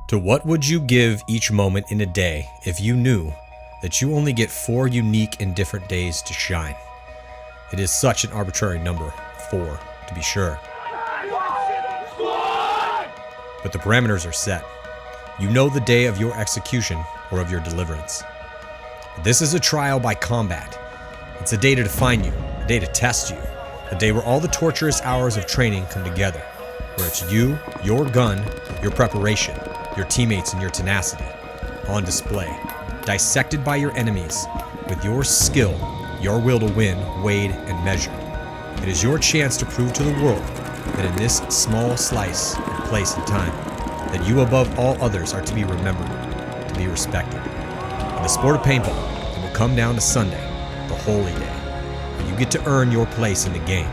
To what would you give each moment in a day if you knew that you only get 4 unique and different days to shine? It is such an arbitrary number, 4 to be sure. But the parameters are set. You know the day of your execution or of your deliverance. This is a trial by combat. It's a day to define you, a day to test you, a day where all the torturous hours of training come together, where it's you, your gun, your preparation, your teammates, and your tenacity on display, dissected by your enemies, with your skill, your will to win, weighed and measured. It is your chance to prove to the world that in this small slice of place and time, that you above all others are to be remembered, to be respected. In the sport of paintball, it will come down to Sunday, the holy day, where you get to earn your place in the game.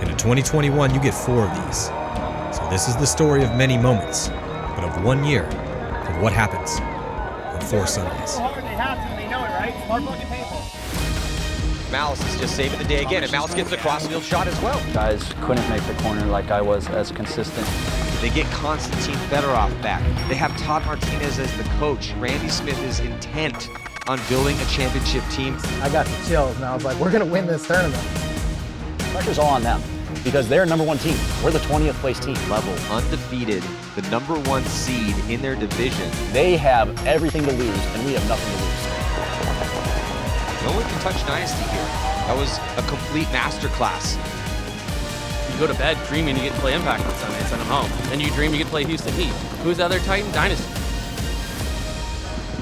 And in 2021, you get 4 of these. So this is the story of many moments, but of 1 year of what happens on 4 Sundays. They have to, they know it, right? Smart fucking paintball. Malice is just saving the day again, and Malice gets the crossfield shot as well. Guys couldn't make the corner like I was as consistent. They get Konstantin Fedorov back. They have Todd Martinez as the coach. Randy Smith is intent on building a championship team. I got the chills, and I was like, we're going to win this tournament. Pressure's all on them because they're number 1 team. We're the 20th place team. Level undefeated, the number 1 seed in their division. They have everything to lose, and we have nothing to lose. No one can touch Dynasty here. That was a complete masterclass. You go to bed dreaming you get to play Impact on Sunday and send them home. Then you dream you get to play Houston Heat. Who's the other Titan? Dynasty.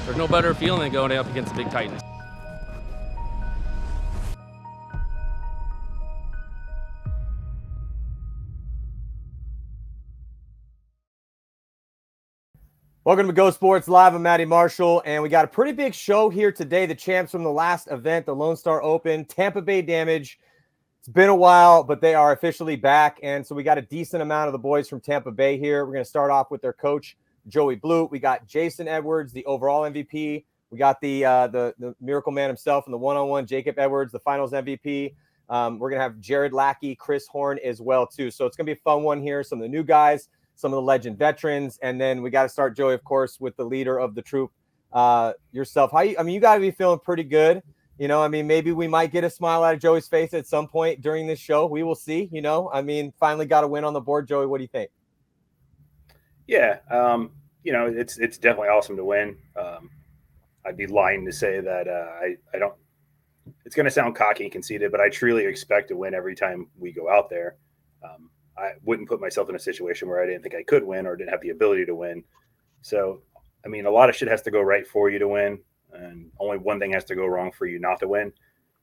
There's no better feeling than going up against the big Titans. Welcome to Go Sports Live. I'm Matty Marshall, and we got a pretty big show here today. The champs from the last event, the Lone Star Open, Tampa Bay Damage. It's been a while, but they are officially back, and so we got a decent amount of the boys from Tampa Bay here. We're going to start off with their coach, Joey Blute. We got Jason Edwards, the overall MVP. We got the Miracle Man himself in the one-on-one, Jacob Edwards, the finals MVP. We're going to have Jared Lackey, Chris Horn as well, too. So it's going to be a fun one here. Some of the new guys, some of the legend veterans, and then we got to start, Joey, of course, with the leader of the troop, yourself. You got to be feeling pretty good. Maybe we might get a smile out of Joey's face at some point during this show. We will see, finally got a win on the board. Joey, what do you think? Yeah. It's definitely awesome to win. I'd be lying to say that I don't, it's going to sound cocky and conceited, but I truly expect to win every time we go out there. I wouldn't put myself in a situation where I didn't think I could win or didn't have the ability to win. So, a lot of shit has to go right for you to win. And only one thing has to go wrong for you not to win.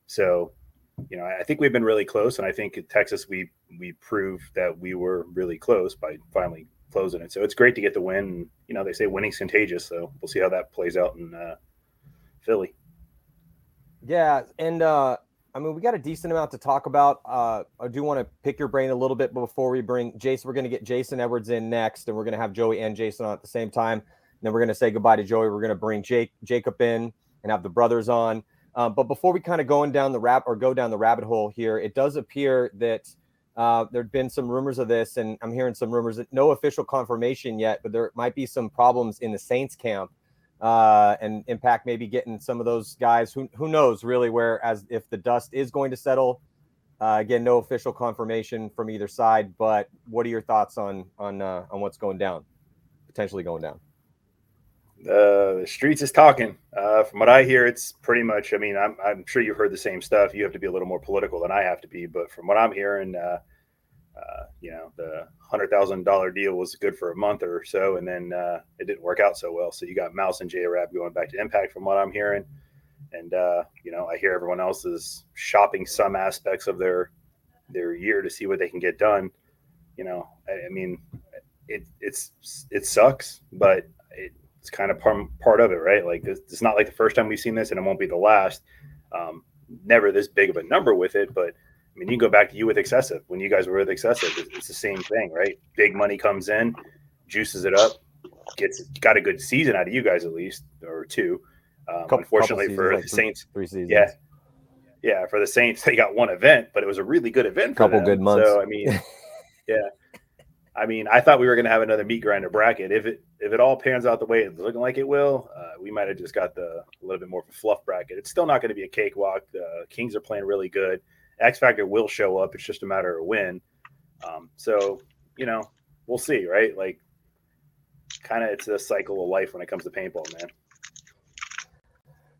So, I think we've been really close. And I think in Texas, we proved that we were really close by finally closing it. So it's great to get the win. And, they say winning's contagious. So we'll see how that plays out in Philly. Yeah. And, we got a decent amount to talk about. I do want to pick your brain a little bit before we bring Jason. We're going to get Jason Edwards in next, and we're going to have Joey and Jason on at the same time. Then we're going to say goodbye to Joey. We're going to bring Jacob in and have the brothers on. But before we kind of go down the rabbit hole here, it does appear that there'd been some rumors of this, and I'm hearing some rumors that no official confirmation yet, but there might be some problems in the Saints camp, and Impact maybe getting some of those guys. Who knows really if the dust is going to settle. Again, no official confirmation from either side. But what are your thoughts on what's potentially going down? The streets is talking. From what I hear, it's pretty much, I'm sure you've heard the same stuff. You have to be a little more political than I have to be. But from what I'm hearing, the $100,000 deal was good for a month or so, and then it didn't work out so well. So you got Mouse and J-Rab going back to Impact from what I'm hearing. And, I hear everyone else is shopping some aspects of their year to see what they can get done. It sucks, but it's kind of part of it, right? Like, it's not like the first time we've seen this, and it won't be the last. Never this big of a number with it, but you can go back to you with Excessive. When you guys were with Excessive, it's the same thing, right? Big money comes in, juices it up, got a good season out of you guys at least, or 2. Unfortunately for the Saints, 3 seasons. Yeah. For the Saints, they got one event, but it was a really good event. Couple good months. So yeah. I mean, I thought we were going to have another meat grinder bracket. If it all pans out the way it's looking like it will, we might have just got a little bit more of a fluff bracket. It's still not going to be a cakewalk. The Kings are playing really good. X Factor will show up. It's just a matter of when. So, we'll see, right? Like, kind of it's a cycle of life when it comes to paintball, man.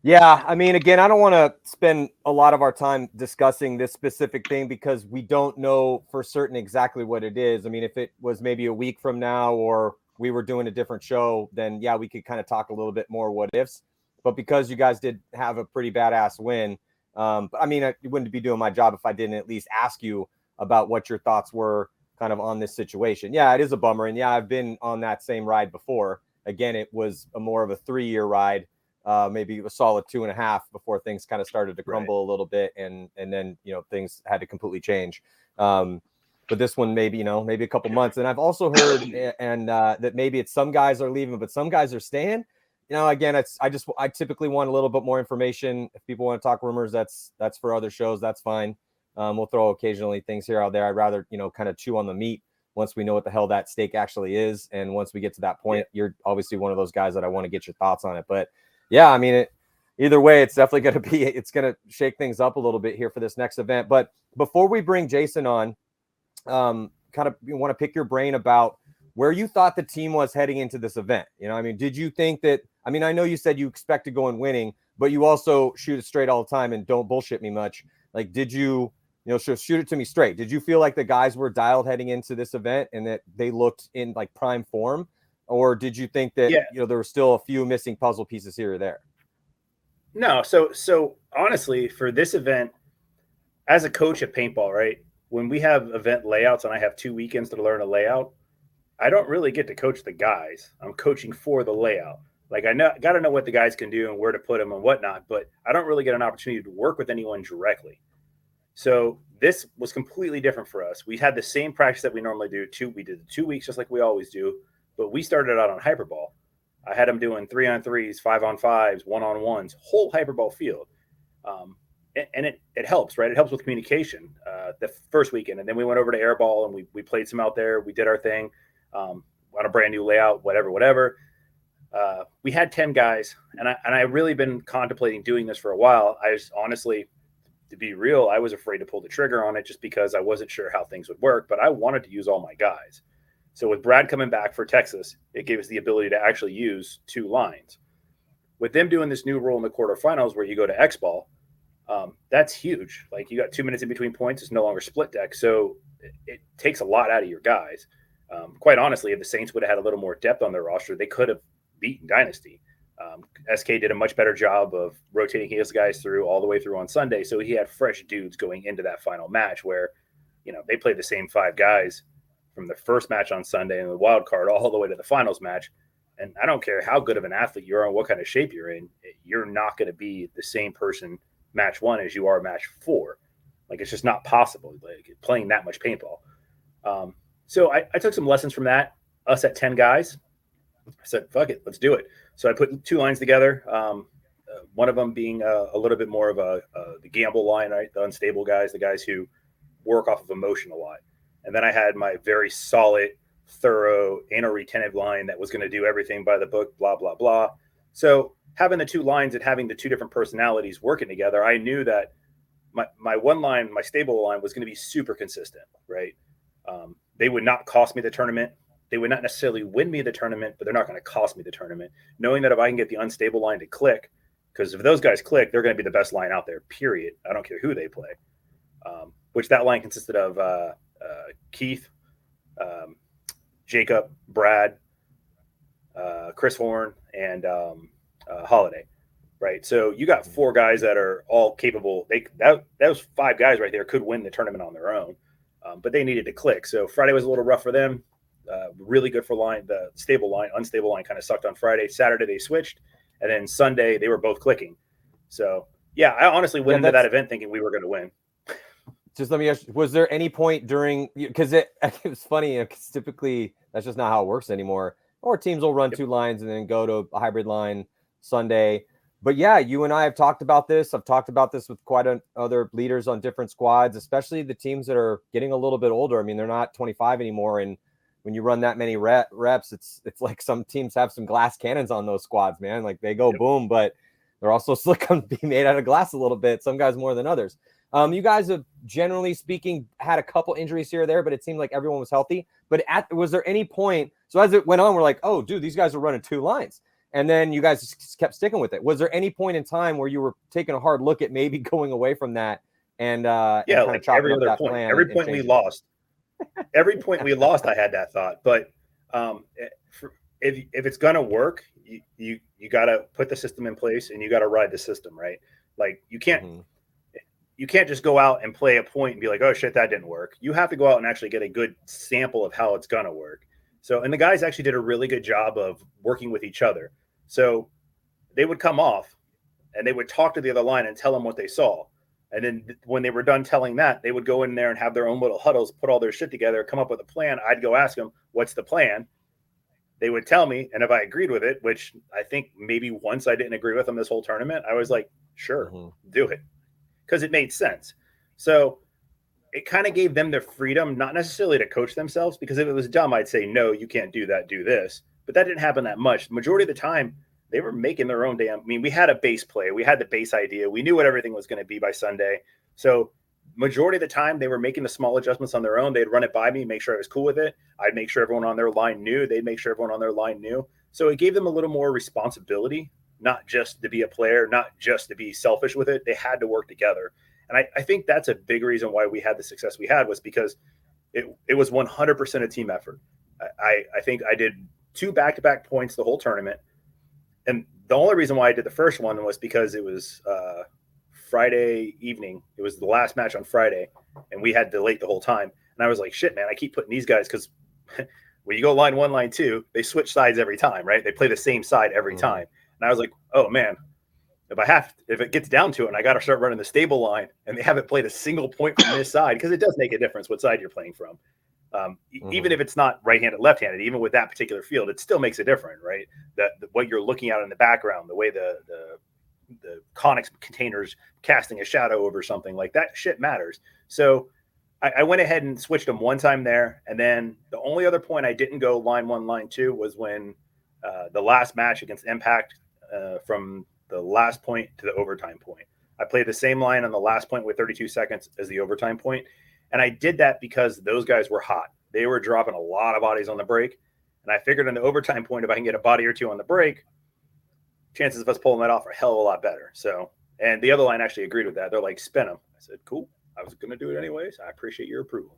Yeah, I mean, again, I don't want to spend a lot of our time discussing this specific thing because we don't know for certain exactly what it is. I mean, if it was maybe a week from now or we were doing a different show, then yeah, we could kind of talk a little bit more what ifs. But because you guys did have a pretty badass win, I mean, I wouldn't be doing my job if I didn't at least ask you about what your thoughts were kind of on this situation. Yeah, it is a bummer. And yeah, I've been on that same ride before. Again, it was more of a 3-year ride. Maybe a solid 2.5 before things kind of started to crumble a little bit. And then, things had to completely change. But this one, maybe a couple months. And I've also heard that maybe it's some guys are leaving, but some guys are staying. Again, I typically want a little bit more information. If people want to talk rumors, that's for other shows. That's fine. We'll throw occasionally things here out there. I'd rather, kind of chew on the meat once we know what the hell that steak actually is. And once we get to that point, you're obviously one of those guys that I want to get your thoughts on it. But yeah, I mean, either way, it's definitely it's going to shake things up a little bit here for this next event. But before we bring Jason on, kind of want to pick your brain about where you thought the team was heading into this event. I mean, did you think that, I mean, I know you said you expect to go in winning, but you also shoot it straight all the time and don't bullshit me much. Like, did you, shoot it to me straight. Did you feel like the guys were dialed heading into this event and that they looked in like prime form? Or did you think that, there were still a few missing puzzle pieces here or there? No. So honestly, for this event, as a coach at paintball, right, when we have event layouts and I have 2 weekends to learn a layout, I don't really get to coach the guys. I'm coaching for the layout. Like, got to know what the guys can do and where to put them and whatnot, but I don't really get an opportunity to work with anyone directly. So this was completely different for us. We had the same practice that we normally do. We did 2 weeks just like we always do. But we started out on hyperball. I had them doing 3-on-3s, 5-on-5s, 1-on-1s, whole hyperball field. And it helps, right? It helps with communication the first weekend. And then we went over to airball and we played some out there. We did our thing on a brand new layout, whatever. We had 10 guys. And I really been contemplating doing this for a while. I just honestly, to be real, I was afraid to pull the trigger on it just because I wasn't sure how things would work. But I wanted to use all my guys. So with Brad coming back for Texas, it gave us the ability to actually use 2 lines. With them doing this new rule in the quarterfinals where you go to X-ball, that's huge. Like, you got 2 minutes in between points. It's no longer split deck. So it takes a lot out of your guys. Quite honestly, if the Saints would have had a little more depth on their roster, they could have beaten Dynasty. SK did a much better job of rotating his guys through all the way through on Sunday. So he had fresh dudes going into that final match where, they played the same 5 guys from the first match on Sunday and the wild card all the way to the finals match. And I don't care how good of an athlete you are and what kind of shape you're in, you're not going to be the same person match 1 as you are match 4. Like, it's just not possible, like, playing that much paintball. So I took some lessons from that, us at 10 guys. I said, fuck it, let's do it. So I put 2 lines together. One of them being a little bit more of the gamble line, right? The unstable guys, the guys who work off of emotion a lot. And then I had my very solid, thorough, anal retentive line that was going to do everything by the book, blah, blah, blah. So having the 2 lines and having the 2 different personalities working together, I knew that my one line, my stable line, was going to be super consistent, right? They would not cost me the tournament. They would not necessarily win me the tournament, but they're not going to cost me the tournament. Knowing that if I can get the unstable line to click, because if those guys click, they're going to be the best line out there, period. I don't care who they play. Which that line consisted of Keith, Jacob, Brad, Chris Horn, and Holiday, right? So you got 4 guys that are all capable. Those 5 guys right there could win the tournament on their own, but they needed to click. So Friday was a little rough for them. Really good for line. The stable line, unstable line kind of sucked on Friday. Saturday they switched, and then Sunday they were both clicking. So yeah, I honestly went into that event thinking we were going to win. Just let me ask, was there any point during, because it was funny, because typically that's just not how it works anymore. Or teams will run 2 lines and then go to a hybrid line Sunday. But yeah, you and I have talked about this. I've talked about this with quite other leaders on different squads, especially the teams that are getting a little bit older. I mean, they're not 25 anymore. And when you run that many reps, it's like some teams have some glass cannons on those squads, man. Like they go boom, but they're also silicone be made out of glass a little bit. Some guys more than others. You guys have, generally speaking, had a couple injuries here or there, but it seemed like everyone was healthy. But was there any point? So as it went on, we're like, oh, dude, these guys are running 2 lines. And then you guys just kept sticking with it. Was there any point in time where you were taking a hard look at maybe going away from that and like every other point, every point we lost, every point we lost, I had that thought. But if it's gonna work, you got to put the system in place and you got to ride the system, right? Like you can't just go out and play a point and be like, oh shit, that didn't work. You have to go out and actually get a good sample of how it's gonna work. So, and the guys actually did a really good job of working with each other. So they would come off and they would talk to the other line and tell them what they saw. And then when they were done telling that, they would go in there and have their own little huddles, put all their shit together, come up with a plan. I'd go ask them, what's the plan? They would tell me. And if I agreed with it, which I think maybe once I didn't agree with them this whole tournament, I was like, sure, do it. Because it made sense. So it kind of gave them the freedom, not necessarily to coach themselves, because if it was dumb, I'd say, no, you can't do that, do this. But that didn't happen that much. The majority of the time, they were making their own damn. I mean, we had a base play. We had the base idea. We knew what everything was going to be by Sunday. So majority of the time, they were making the small adjustments on their own. They'd run it by me, make sure I was cool with it. I'd make sure everyone on their line knew. They'd make sure everyone on their line knew. So it gave them a little more responsibility, not just to be a player, not just to be selfish with it. They had to work together. And I think that's a big reason why we had the success we had, was because it was 100% a team effort. I think I did 2 back-to-back points the whole tournament. And the only reason why I did the first one was because it was Friday evening. It was the last match on Friday, and we had delayed the whole time. And I was like, shit, man, I keep putting these guys, because when you go line 1, line 2, they switch sides every time, right? They play the same side every time. And I was like, oh, man, if it gets down to it and I got to start running the stable line and they haven't played a single point from this side, because it does make a difference what side you're playing from. Even if it's not right-handed, left-handed, even with that particular field, it still makes a difference, right? What you're looking at in the background, the way the conics containers casting a shadow over something, like that shit matters. So I went ahead and switched them one time there. And then the only other point I didn't go line 1, line 2 was when the last match against Impact, from the last point to the overtime point. I played the same line on the last point with 32 seconds as the overtime point. And I did that because those guys were hot. They were dropping a lot of bodies on the break. And I figured in the overtime point, if I can get a body or 2 on the break, chances of us pulling that off are a hell of a lot better. So, and the other line actually agreed with that. They're like, spin them. I said, cool. I was going to do it anyways. I appreciate your approval.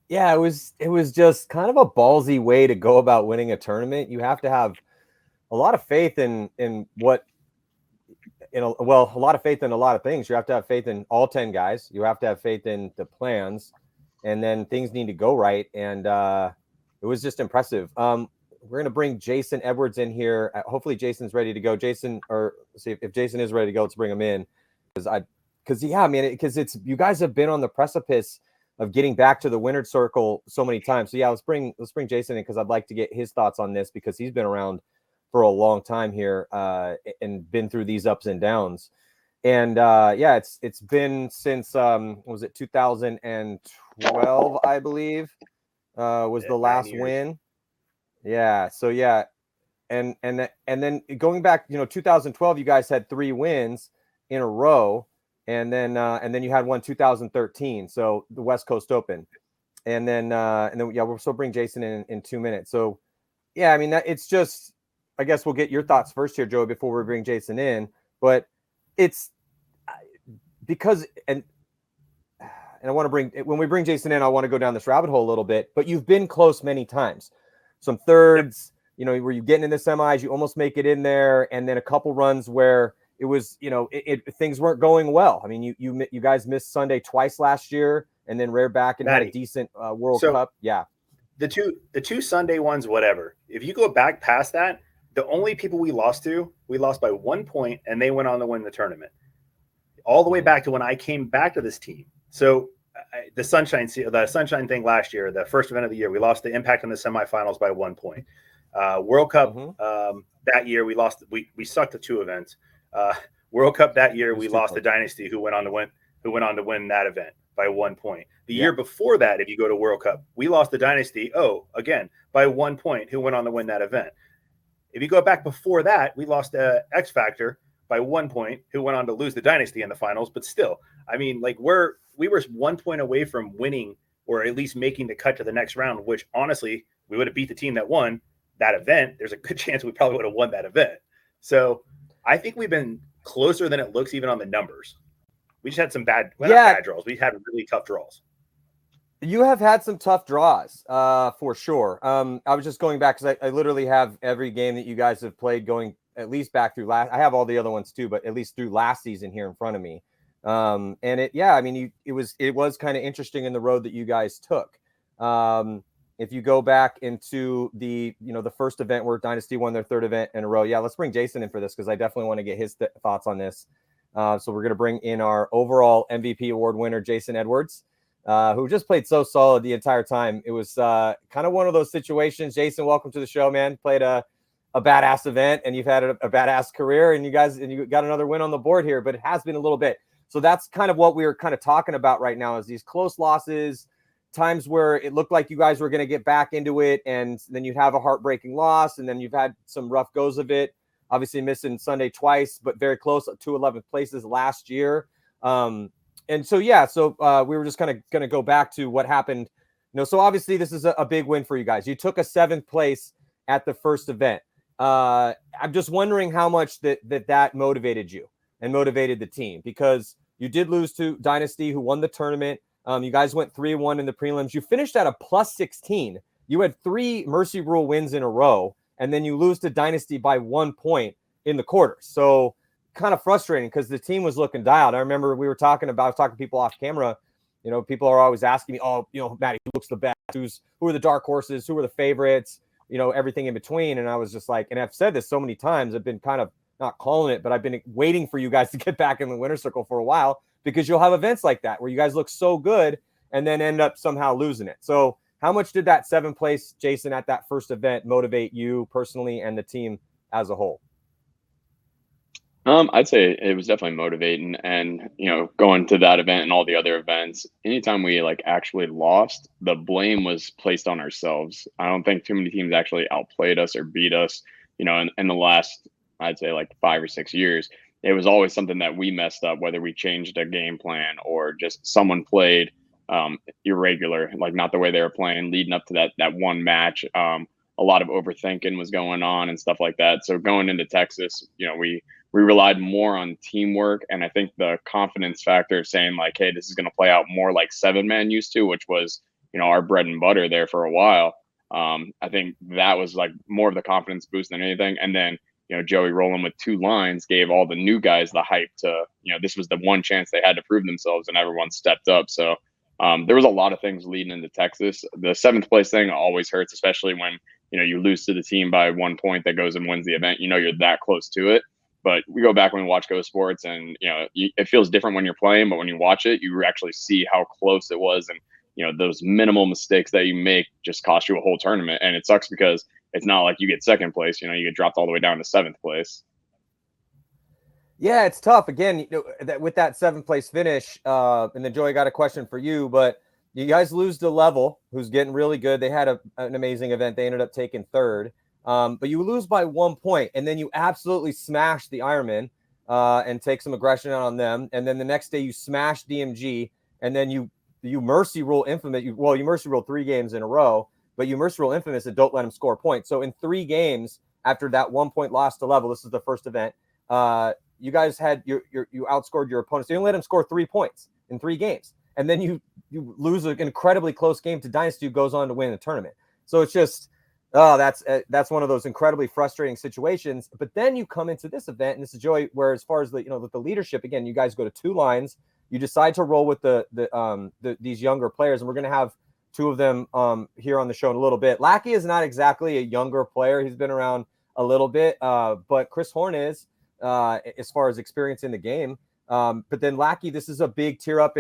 Yeah, it was just kind of a ballsy way to go about winning a tournament. You have to have a lot of faith in a lot of faith in a lot of things. You have to have faith in all 10 guys. You have to have faith in the plans, and then things need to go right. And it was just impressive. We're going to bring Jason Edwards in here. Hopefully Jason's ready to go. Jason, or see if Jason is ready to go, let's bring him in. Because you guys have been on the precipice of getting back to the winner's circle so many times. So yeah, let's bring Jason in, because I'd like to get his thoughts on this, because he's been around for a long time here and been through these ups and downs. And it's been since was it 2012, I believe, was the last win. Yeah. So yeah. And then going back, 2012, you guys had 3 wins in a row. And then you had one 2013. So the West Coast Open. And then we'll still bring Jason in 2 minutes. So yeah, I mean, it's just, I guess we'll get your thoughts first here, Joey, before we bring Jason in. But it's because, and I want to when we bring Jason in, I want to go down this rabbit hole a little bit, but you've been close many times. Some thirds, where you getting in the semis, you almost make it in there. And then a couple runs where it was, things weren't going well. I mean, you guys missed Sunday twice last year, and then reared back and had a decent World Cup. Yeah. The two Sunday ones, whatever. If you go back past that, the only people we lost by 1 point, and they went on to win the tournament. All the way back to when I came back to this team. So the sunshine thing last year, the first event of the year, we lost the Impact in the semifinals by 1 point. World Cup that year, we lost. We sucked at 2 events. World Cup that year, we lost the Dynasty, who went on to win that event. by 1 point. The Yeah. year before that, if you go to World Cup, we lost the Dynasty, again, by 1 point, who went on to win that event. If you go back before that, we lost X Factor by 1 point, who went on to lose the Dynasty in the finals. But still, I mean, like we were 1 point away from winning, or at least making the cut to the next round, which honestly, we would have beat the team that won that event. There's a good chance we probably would have won that event. So I think we've been closer than it looks, even on the numbers. We just had some bad draws. We had really tough draws. You have had some tough draws, for sure. I was just going back because I literally have every game that you guys have played going at least back through last. I have all the other ones too, but at least through last season here in front of me. And it was kind of interesting in the road that you guys took. If you go back into the first event where Dynasty won their third event in a row. Yeah, let's bring Jason in for this because I definitely want to get his thoughts on this. So we're going to bring in our overall MVP award winner, Jason Edwards, who just played so solid the entire time. It was kind of one of those situations. Jason, welcome to the show, man. Played a badass event, and you've had a badass career, and you got another win on the board here, but it has been a little bit. So that's kind of what we were kind of talking about right now is these close losses, times where it looked like you guys were going to get back into it, and then you'd have a heartbreaking loss, and then you've had some rough goes of it. Obviously missing Sunday twice, but very close to 11th places last year. We were just kind of going to go back to what happened. So obviously this is a big win for you guys. You took a 7th place at the first event. I'm just wondering how much that motivated you and motivated the team, because you did lose to Dynasty, who won the tournament. You guys went 3-1 in the prelims. You finished at a +16. You had 3 Mercy Rule wins in a row, and then you lose to Dynasty by 1 point in the quarters. So kind of frustrating because the team was looking dialed. I remember I was talking to people off camera. People are always asking me, Matty, who looks the best? Who are the dark horses? Who are the favorites? Everything in between. And I was just like, and I've said this so many times, I've been kind of not calling it, but I've been waiting for you guys to get back in the winner's circle for a while, because you'll have events like that where you guys look so good and then end up somehow losing it. So how much did that 7th place, Jason, at that first event motivate you personally and the team as a whole? I'd say it was definitely motivating, and going to that event and all the other events, anytime we actually lost, the blame was placed on ourselves. I don't think too many teams actually outplayed us or beat us. In the last, I'd say 5 or 6 years, it was always something that we messed up, whether we changed a game plan or just someone played irregular, not the way they were playing leading up to that one match. A lot of overthinking was going on and stuff like that. So going into Texas, we relied more on teamwork, and I think the confidence factor of saying hey, this is going to play out more like 7-man used to, which was our bread and butter there for a while. I think that was more of the confidence boost than anything. And then Joey rolling with 2 lines gave all the new guys the hype to this was the one chance they had to prove themselves, and everyone stepped up. So there was a lot of things leading into Texas. The 7th place thing always hurts, especially when you lose to the team by 1 point that goes and wins the event. You're that close to it. But we go back when we watch Go Sports, and it feels different when you're playing, but when you watch it, you actually see how close it was, and those minimal mistakes that you make just cost you a whole tournament. And it sucks because it's not like you get 2nd place, you get dropped all the way down to 7th place. Yeah, it's tough. Again, with that 7th place finish, and then Joey, got a question for you, but you guys lose to Level, who's getting really good. They had an amazing event. They ended up taking 3rd. But you lose by 1 point, and then you absolutely smash the Ironman and take some aggression out on them. And then the next day you smash DMG, and then you Mercy Rule Infamous. You Mercy Rule 3 games in a row, but you Mercy Rule Infamous and don't let them score points. So in 3 games after that 1 point loss to Level, this is the first event, you guys had you outscored your opponents. So you didn't let them score 3 points in 3 games. And then you lose an incredibly close game to Dynasty, who goes on to win the tournament. So it's just, that's one of those incredibly frustrating situations. But then you come into this event, and this is Joey, where as far as with the leadership, again, you guys go to 2 lines. You decide to roll with these younger players, and we're going to have 2 of them here on the show in a little bit. Lackey is not exactly a younger player; he's been around a little bit, but Chris Horn is as far as experience in the game. But then Lackey, this is a big tear up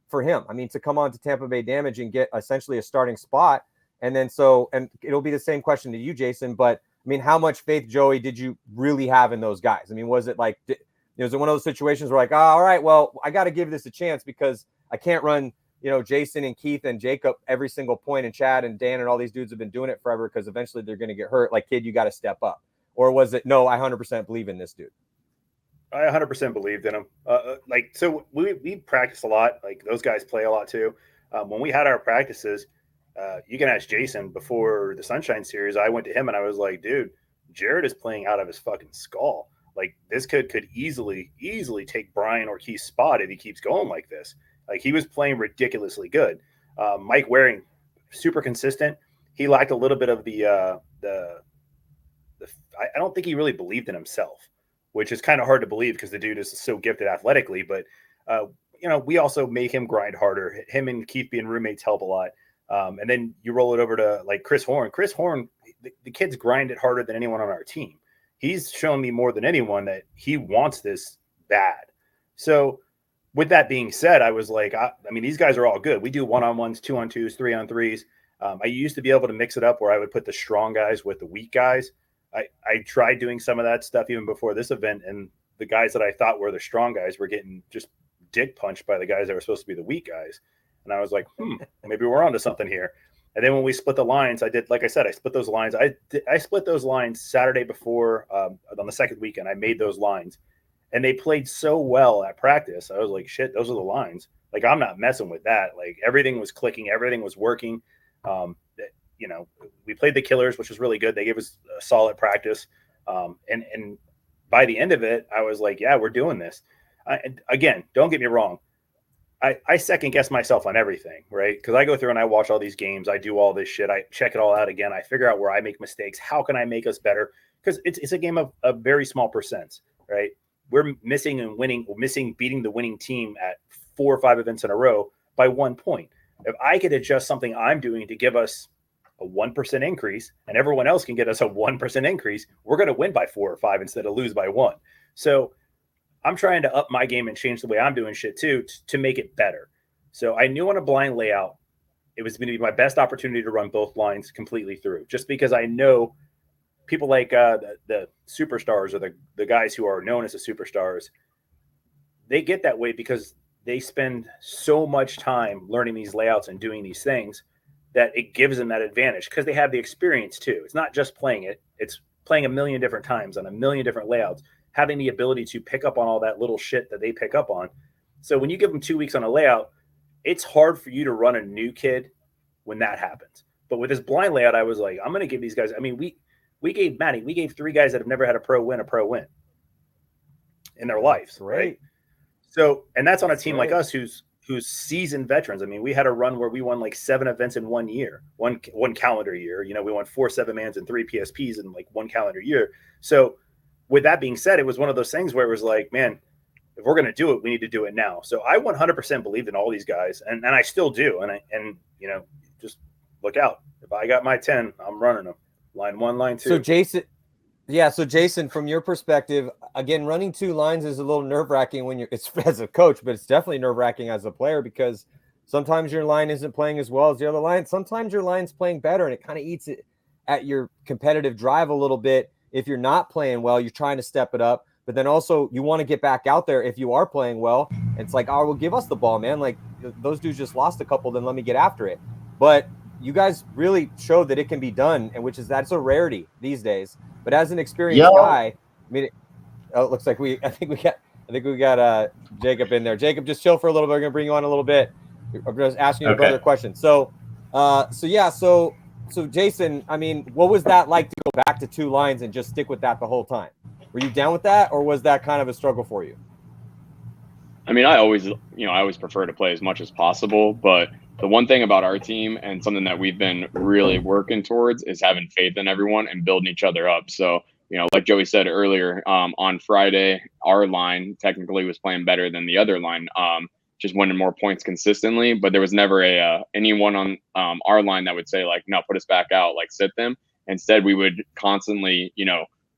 for him. I mean, to come on to Tampa Bay Damage and get essentially a starting spot. And then and it'll be the same question to you, Jason, but I mean, how much faith, Joey, did you really have in those guys? I mean, was it was it one of those situations where all right, well, I got to give this a chance because I can't run Jason and Keith and Jacob every single point, and Chad and Dan and all these dudes have been doing it forever because eventually they're going to get hurt. Like, kid, you got to step up. Or was it, no, I 100% believe in this dude? I 100% believed in him. So we practice a lot. Like, those guys play a lot too. When we had our practices, you can ask Jason before the Sunshine Series. I went to him and I was like, dude, Jared is playing out of his fucking skull. Like, this kid could easily take Brian or Keith's spot if he keeps going like this. Like, he was playing ridiculously good. Mike Waring, super consistent. He lacked a little bit of I don't think he really believed in himself, which is kind of hard to believe because the dude is so gifted athletically. But, we also make him grind harder. Him and Keith being roommates help a lot. And then you roll it over to like Chris Horn. Chris Horn, the kid's grinded harder than anyone on our team. He's shown me more than anyone that he wants this bad. So with that being said, I was like, I mean, these guys are all good. We do 1-on-1s, 2-on-2s, 3-on-3s. I used to be able to mix it up where I would put the strong guys with the weak guys. I tried doing some of that stuff even before this event, and the guys that I thought were the strong guys were getting just dick punched by the guys that were supposed to be the weak guys. And I was like, maybe we're onto something here. And then when we split the lines, I split those lines. I split those lines Saturday before on the second weekend. I made those lines, and they played so well at practice. I was like, shit, those are the lines. Like, I'm not messing with that. Like, everything was clicking. Everything was working. We played the Killers, which was really good. They gave us a solid practice. And by the end of it, I was like, yeah, we're doing this. Again, don't get me wrong. I second guess myself on everything, right? Because I go through and I watch all these games. I do all this shit. I check it all out again. I figure out where I make mistakes. How can I make us better? Because it's a game of very small percents, right? We're missing beating the winning team at 4 or 5 events in a row by 1 point. If I could adjust something I'm doing to give us a 1% increase and everyone else can get us a 1% increase, we're going to win by 4 or 5 instead of lose by 1. So I'm trying to up my game and change the way I'm doing shit too to make it better. So I knew on a blind layout, it was going to be my best opportunity to run both lines completely through, just because I know people like the superstars or the guys who are known as the superstars, they get that way because they spend so much time learning these layouts and doing these things that it gives them that advantage because they have the experience too. It's not just playing it. It's playing a million different times on a million different layouts, having the ability to pick up on all that little shit that they pick up on. So when you give them 2 weeks on a layout, it's hard for you to run a new kid when that happens. But with this blind layout, I was like, I'm going to give these guys, I mean, we gave 3 guys that have never had a pro win in their lives. Right. So, and that's on a team like us who's seasoned veterans. I mean, we had a run where we won like 7 events in 1 year, one calendar year. We won 4 7-mans and 3 PSPs in like 1 calendar year. So with that being said, it was one of those things where it was like, man, if we're going to do it, we need to do it now. So I 100% believed in all these guys, and I still do. And just look out. If I got my 10, I'm running them. Line 1, line 2. So Jason, from your perspective, again, running 2 lines is a little nerve-wracking when it's as a coach, but it's definitely nerve-wracking as a player because sometimes your line isn't playing as well as the other line. Sometimes your line's playing better, and it kind of eats it at your competitive drive a little bit. If you're not playing well, you're trying to step it up, but then also you want to get back out there if you are playing well. It's like, oh, well, give us the ball, man. Like, those dudes just lost a couple, then let me get after it. But you guys really showed that it can be done, and that's a rarity these days. But as an experienced guy, I mean, it looks like I think we got Jacob in there. Jacob, just chill for a little bit. We're gonna bring you on a little bit. I'm just asking you a brother question. So Jason, I mean, what was that like to go back to 2 lines and just stick with that the whole time? Were you down with that, or was that kind of a struggle for you? I mean, I always prefer to play as much as possible, but the one thing about our team and something that we've been really working towards is having faith in everyone and building each other up. So, like Joey said earlier, on Friday, our line technically was playing better than the other line, just winning more points consistently. But there was never anyone on our line that would say like, no, put us back out, like sit them. Instead, we would constantly,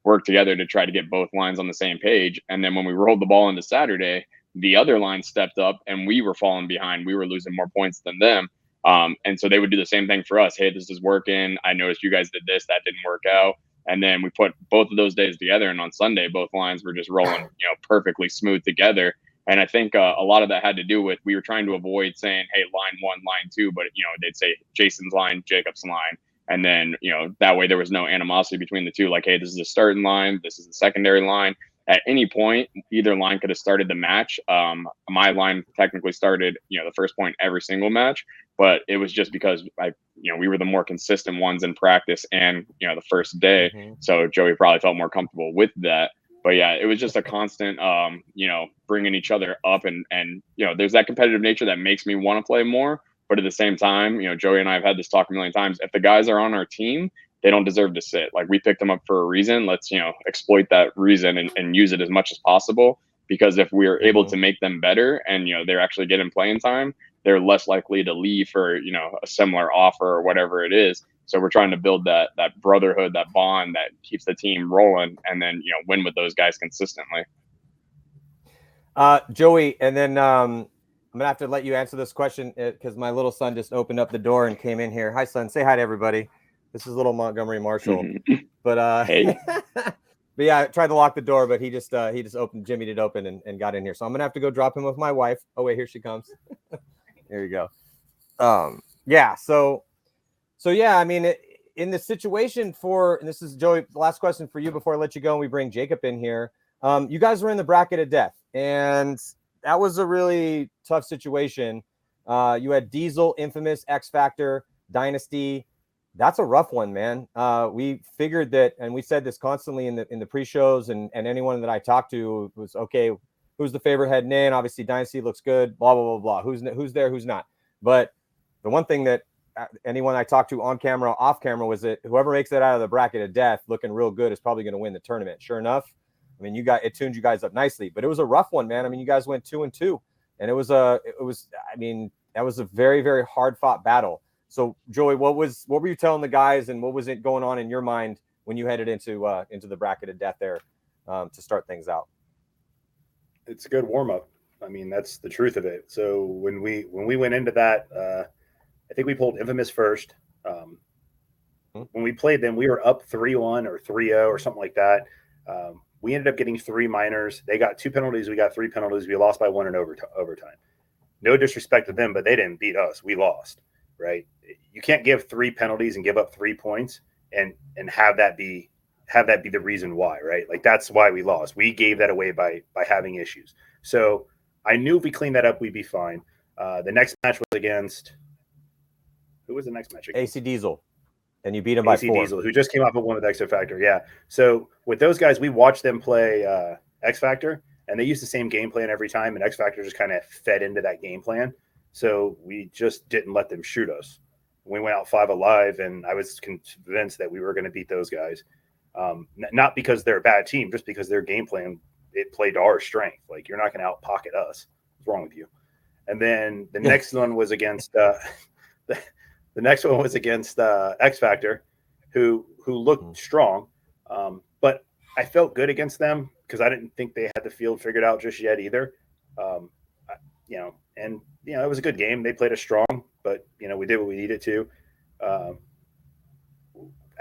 work together to try to get both lines on the same page. And then when we rolled the ball into Saturday, the other line stepped up and we were falling behind. We were losing more points than them. And so they would do the same thing for us. Hey, this is working. I noticed you guys did this. That didn't work out. And then we put both of those days together. And on Sunday, both lines were just rolling, perfectly smooth together. And I think a lot of that had to do with we were trying to avoid saying, hey, line 1, line 2, but, they'd say Jason's line, Jacob's line. And then, that way there was no animosity between the two. Like, hey, this is the starting line. This is the secondary line. At any point, either line could have started the match. My line technically started, the first point every single match, but it was just because we were the more consistent ones in practice and, the first day. Mm-hmm. So Joey probably felt more comfortable with that. But yeah, it was just a constant, bringing each other up and there's that competitive nature that makes me want to play more. But at the same time, Joey and I have had this talk a million times. If the guys are on our team, they don't deserve to sit. Like, we picked them up for a reason. Let's, exploit that reason and use it as much as possible. Because if we're able to make them better and, they're actually getting playing time, they're less likely to leave for, a similar offer or whatever it is. So we're trying to build that brotherhood, that bond that keeps the team rolling and then, win with those guys consistently. Joey, and then I'm going to have to let you answer this question because my little son just opened up the door and came in here. Hi, son. Say hi to everybody. This is little Montgomery Marshall. But hey. But yeah, I tried to lock the door, but he just opened. Jimmy did open and got in here. So I'm going to have to go drop him with my wife. Oh, wait, here she comes. There you go. Yeah. So yeah, I mean, in the situation and this is Joey, the last question for you before I let you go and we bring Jacob in here. You guys were in the bracket of death, and that was a really tough situation. You had Diesel, Infamous, X Factor, Dynasty. That's a rough one, man. We figured that, and we said this constantly in the pre-shows, and anyone that I talked to was, okay, who's the favorite heading in? Obviously, Dynasty looks good, blah, blah, blah, blah. Who's there, who's not? But the one thing that anyone I talked to on camera, off camera, was that whoever makes it out of the bracket of death looking real good is probably going to win the tournament. Sure enough, I mean, it tuned you guys up nicely, but it was a rough one, man. I mean, you guys went 2-2, and that was a very, very hard fought battle. So Joey, what were you telling the guys, and what was it going on in your mind when you headed into the bracket of death there to start things out? It's a good warm up. I mean, that's the truth of it. So when we went into that, I think we pulled Infamous first. When we played them, we were up 3-1 or 3-0 or something like that. We ended up getting 3 minors. They got 2 penalties. We got 3 penalties. We lost by 1 in overtime. No disrespect to them, but they didn't beat us. We lost, right? You can't give 3 penalties and give up 3 points and have that be the reason why, right? Like, that's why we lost. We gave that away by having issues. So I knew if we cleaned that up, we'd be fine. The next match was against – who was the next match against? AC Diesel. And you beat him by 4. AC Diesel, who just came off of one with X Factor. Yeah. So with those guys, we watched them play X Factor, and they used the same game plan every time, and X Factor just kind of fed into that game plan. So we just didn't let them shoot us. We went out 5 alive, and I was convinced that we were going to beat those guys. Not because they're a bad team, just because their game plan, it played to our strength. Like, you're not going to out-pocket us. What's wrong with you? And then the next one was against the next one was against X Factor, who looked strong. But I felt good against them because I didn't think they had the field figured out just yet either. It was a good game. They played us strong, but, we did what we needed to.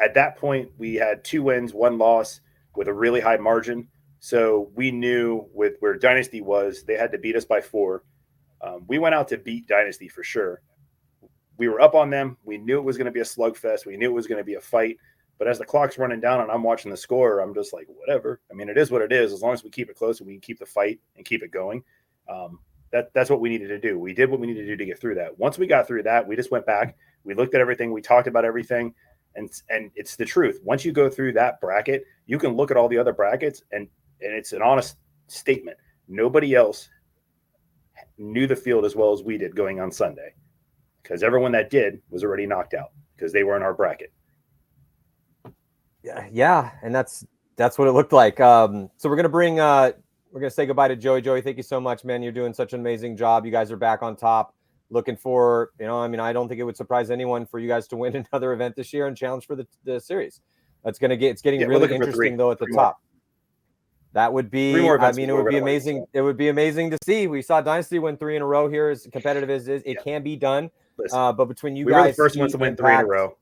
At that point, we had 2 wins, 1 loss with a really high margin. So we knew with where Dynasty was, they had to beat us by 4. We went out to beat Dynasty for sure. We were up on them. We knew it was going to be a slugfest. We knew it was going to be a fight. But as the clock's running down and I'm watching the score, I'm just like, whatever. I mean, it is what it is. As long as we keep it close and we can keep the fight and keep it going, that's what we needed to do. We did what we needed to do to get through that. Once we got through that, we just went back. We looked at everything. We talked about everything. And it's the truth. Once you go through that bracket, you can look at all the other brackets, and it's an honest statement. Nobody else knew the field as well as we did going on Sunday, because everyone that did was already knocked out because they were in our bracket. Yeah, and that's what it looked like. So we're gonna say goodbye to Joey. Joey, thank you so much, man. You're doing such an amazing job. You guys are back on top. Looking for, I don't think it would surprise anyone for you guys to win another event this year and challenge for the series. It's getting really interesting though at the top. That would be, it would be amazing. It would be amazing to see. We saw Dynasty win 3 in a row here. As competitive as it can be done. But between you guys, we were the first ones to win 3 in a row.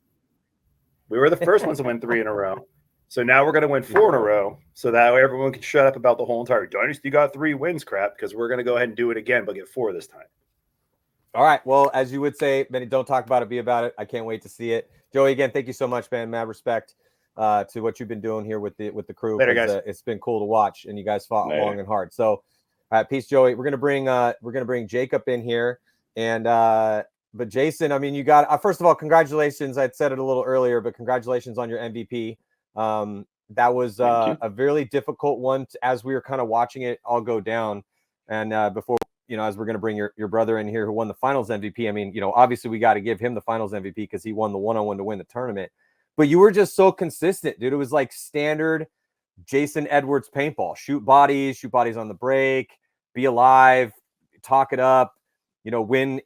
We were the first ones to win 3 in a row. So now we're going to win 4 in a row, so that way everyone can shut up about the whole entire dynasty got 3 wins crap, because we're going to go ahead and do it again, but get 4 this time. All right. Well, as you would say, Benny, don't talk about it, be about it. I can't wait to see it. Joey, again, thank you so much, man. Mad respect to what you've been doing here with the crew. Later, guys. It's been cool to watch, and you guys fought Later. long and hard. So, all right, peace, Joey. We're gonna bring Jacob in here, and but Jason, I mean, you got first of all, congratulations. I'd said it a little earlier, but congratulations on your MVP. That was a really difficult one as we were kind of watching it all go down. And before, as we're going to bring your brother in here who won the finals MVP, I mean, obviously we got to give him the finals MVP because he won the one-on-one to win the tournament. But you were just so consistent, dude. It was like standard Jason Edwards paintball. Shoot bodies on the break, be alive, talk it up, win,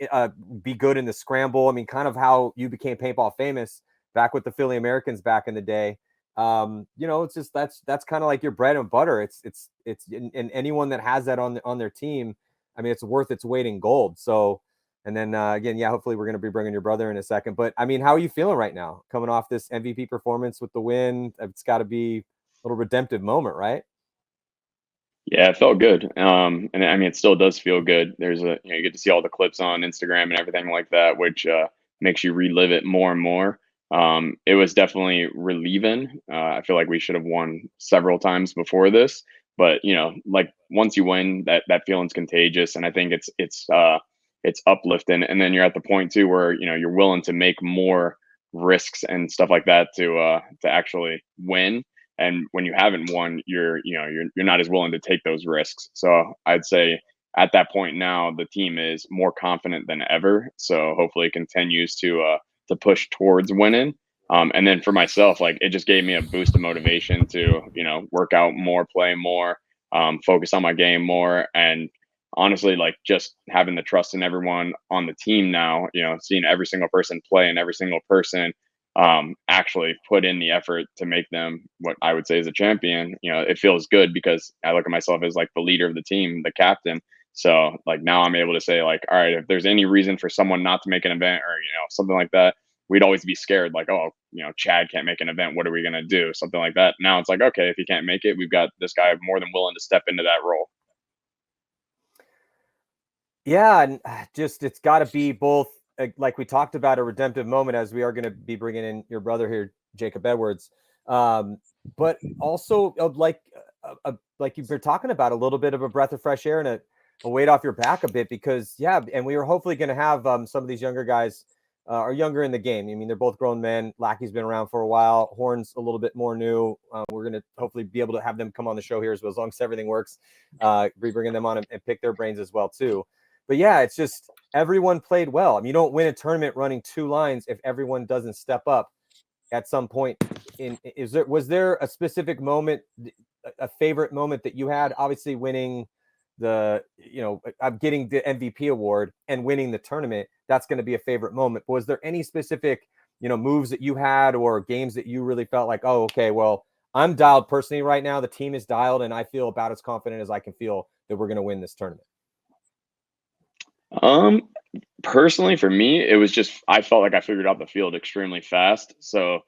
be good in the scramble. I mean, kind of how you became paintball famous back with the Philly Americans back in the day. It's just that's kind of like your bread and butter. It's and anyone that has that on their team, I mean, it's worth its weight in gold. So, and then again, hopefully we're going to be bringing your brother in a second. But I mean, how are you feeling right now, coming off this MVP performance with the win? It's got to be a little redemptive moment, right? Yeah, it felt good. And I mean, it still does feel good. There's you get to see all the clips on Instagram and everything like that, which makes you relive it more and more. It was definitely relieving. I feel like we should have won several times before this, but like once you win, that feeling's contagious, and I think it's uplifting. And then you're at the point too where you're willing to make more risks and stuff like that to actually win. And when you haven't won, you're not as willing to take those risks. So I'd say at that point now, the team is more confident than ever. So hopefully it continues to push towards winning. And then for myself, like it just gave me a boost of motivation to, work out more, play more, focus on my game more. And honestly, like just having the trust in everyone on the team now, seeing every single person play and every single person actually put in the effort to make them what I would say is a champion. It feels good because I look at myself as like the leader of the team, the captain. So like now I'm able to say like, all right, if there's any reason for someone not to make an event or, something like that, we'd always be scared like, oh, Chad can't make an event. What are we going to do? Something like that. Now it's like, okay, if he can't make it, we've got this guy more than willing to step into that role. Yeah. And just, it's got to be both, like we talked about, a redemptive moment, as we are going to be bringing in your brother here, Jacob Edwards. But also like you've been talking about, a little bit of a breath of fresh air and a weight off your back a bit, because and we were hopefully going to have some of these younger guys are younger in the game. I mean, they're both grown men. Lackey's been around for a while. Horn's a little bit more new. We're going to hopefully be able to have them come on the show here as well, as long as everything works, be bringing them on and pick their brains as well too. But yeah, it's just everyone played well. I mean, you don't win a tournament running 2 lines if everyone doesn't step up at some point. Was there a specific moment, a favorite moment that you had? Obviously winning getting the MVP award and winning the tournament, that's going to be a favorite moment. But was there any specific, moves that you had or games that you really felt like, oh, okay, well, I'm dialed personally right now. The team is dialed and I feel about as confident as I can feel that we're going to win this tournament? Personally for me, it was just, I felt like I figured out the field extremely fast. So,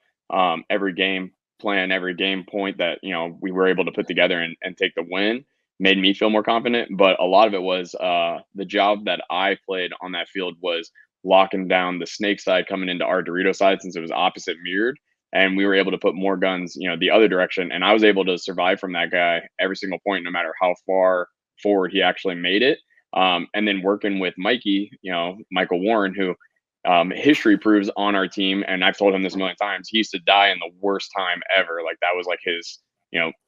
every game plan, every game point that, we were able to put together and take the win made me feel more confident. But a lot of it was, the job that I played on that field was locking down the snake side coming into our Dorito side, since it was opposite mirrored. And we were able to put more guns, the other direction. And I was able to survive from that guy every single point, no matter how far forward he actually made it. And then working with Mikey, Michael Warren, who history proves on our team, and I've told him this a million times, he used to die in the worst time ever. Like that was like his,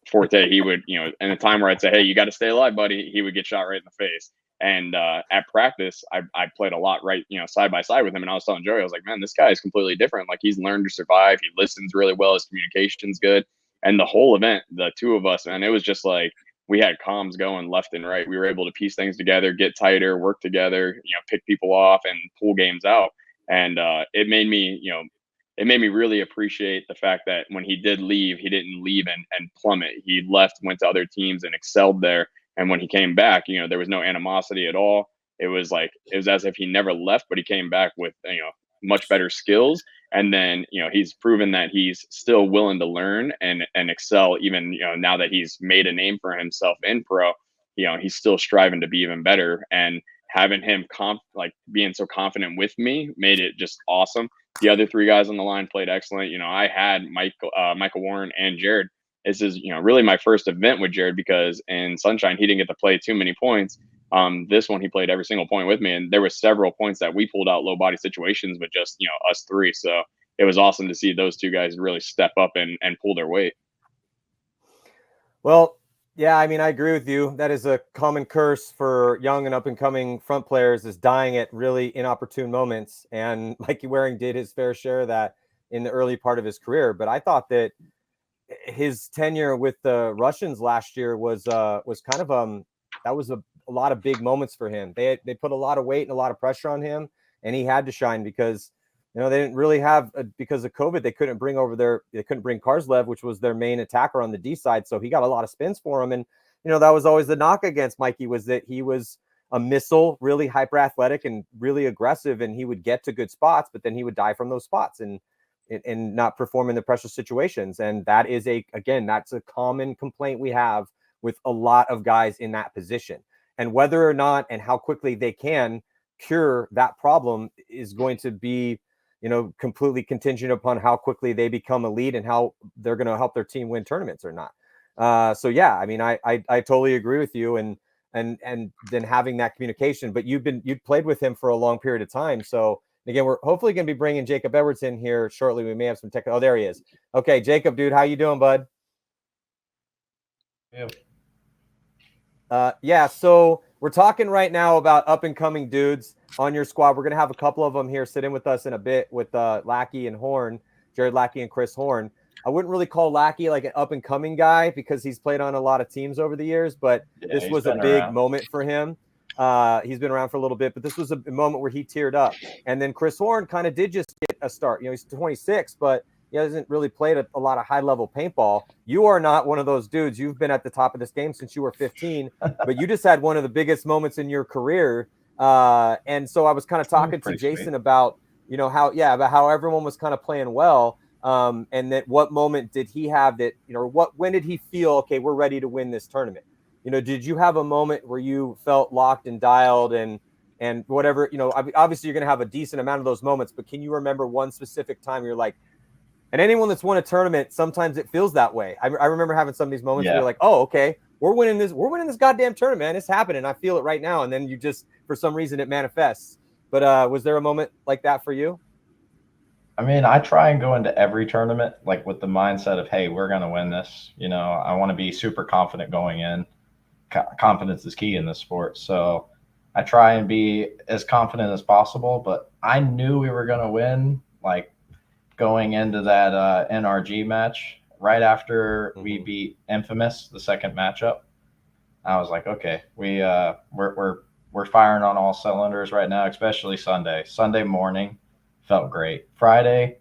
forte. He would, in a time where I'd say, hey, you got to stay alive, buddy, he would get shot right in the face. And at practice, I played a lot right, side by side with him. And I was telling Joey, I was like, man, this guy is completely different. Like he's learned to survive. He listens really well. His communication's good. And the whole event, the two of us, and it was just like, we had comms going left and right. We were able to piece things together, get tighter, work together, pick people off and pull games out. And it made me really appreciate the fact that when he did leave, he didn't leave and plummet. He left, went to other teams and excelled there. And when he came back, there was no animosity at all. It was as if he never left, but he came back with, much better skills. And then, he's proven that he's still willing to learn and excel, even, now that he's made a name for himself in pro, he's still striving to be even better. And having him being so confident with me made it just awesome. The other three guys on the line played excellent. I had Michael Warren and Jared. This is, really my first event with Jared, because in Sunshine, he didn't get to play too many points. This one, he played every single point with me, and there were several points that we pulled out low body situations with just, us three. So it was awesome to see those two guys really step up and pull their weight. Well, yeah, I mean, I agree with you. That is a common curse for young and up and coming front players, is dying at really inopportune moments. And Mikey Waring did his fair share of that in the early part of his career. But I thought that his tenure with the Russians last year was kind of that was a lot of big moments for him. They put a lot of weight and a lot of pressure on him, and he had to shine because they didn't really have because of COVID. They couldn't bring Karslev, which was their main attacker on the D side. So he got a lot of spins for him. And that was always the knock against Mikey, was that he was a missile, really hyper athletic and really aggressive, and he would get to good spots, but then he would die from those spots and not perform in the pressure situations. And that is that's a common complaint we have with a lot of guys in that position. And whether or not and how quickly they can cure that problem is going to be, completely contingent upon how quickly they become elite and how they're going to help their team win tournaments or not. So yeah, I mean, I totally agree with you, and then having that communication. But you'd played with him for a long period of time. So again, we're hopefully going to be bringing Jacob Edwards in here shortly. We may have some tech. Oh, there he is. Okay, Jacob, dude, how you doing, bud? Yeah. So we're talking right now about up and coming dudes on your squad. We're going to have a couple of them here sit in with us in a bit with Lackey and Horn, Jared Lackey and Chris Horn. I wouldn't really call Lackey like an up and coming guy because he's played on a lot of teams over the years, but this was a big moment for him. He's been around for a little bit, but this was a moment where he teared up. And then Chris Horn kind of did just get a start. He's 26, but he hasn't really played a lot of high-level paintball. You are not one of those dudes. You've been at the top of this game since you were 15, but you just had one of the biggest moments in your career. And so I was kind of talking to Jason about, about how everyone was kind of playing well. And that what moment did he have that, when did he feel, okay, we're ready to win this tournament? Did you have a moment where you felt locked and dialed and whatever, obviously you're going to have a decent amount of those moments, but can you remember one specific time you're like, and anyone that's won a tournament, sometimes it feels that way. I remember having some of these moments where you're like, oh, okay, we're winning this goddamn tournament, man. It's happening. I feel it right now. And then you just, for some reason, it manifests. But was there a moment like that for you? I mean, I try and go into every tournament like with the mindset of, hey, we're going to win this. I want to be super confident going in. Confidence is key in this sport. So I try and be as confident as possible, but I knew we were going to win, like going into that NRG match right after we beat Infamous, the second matchup. I was like, okay, we're firing on all cylinders right now, especially Sunday. Sunday morning felt great. Friday,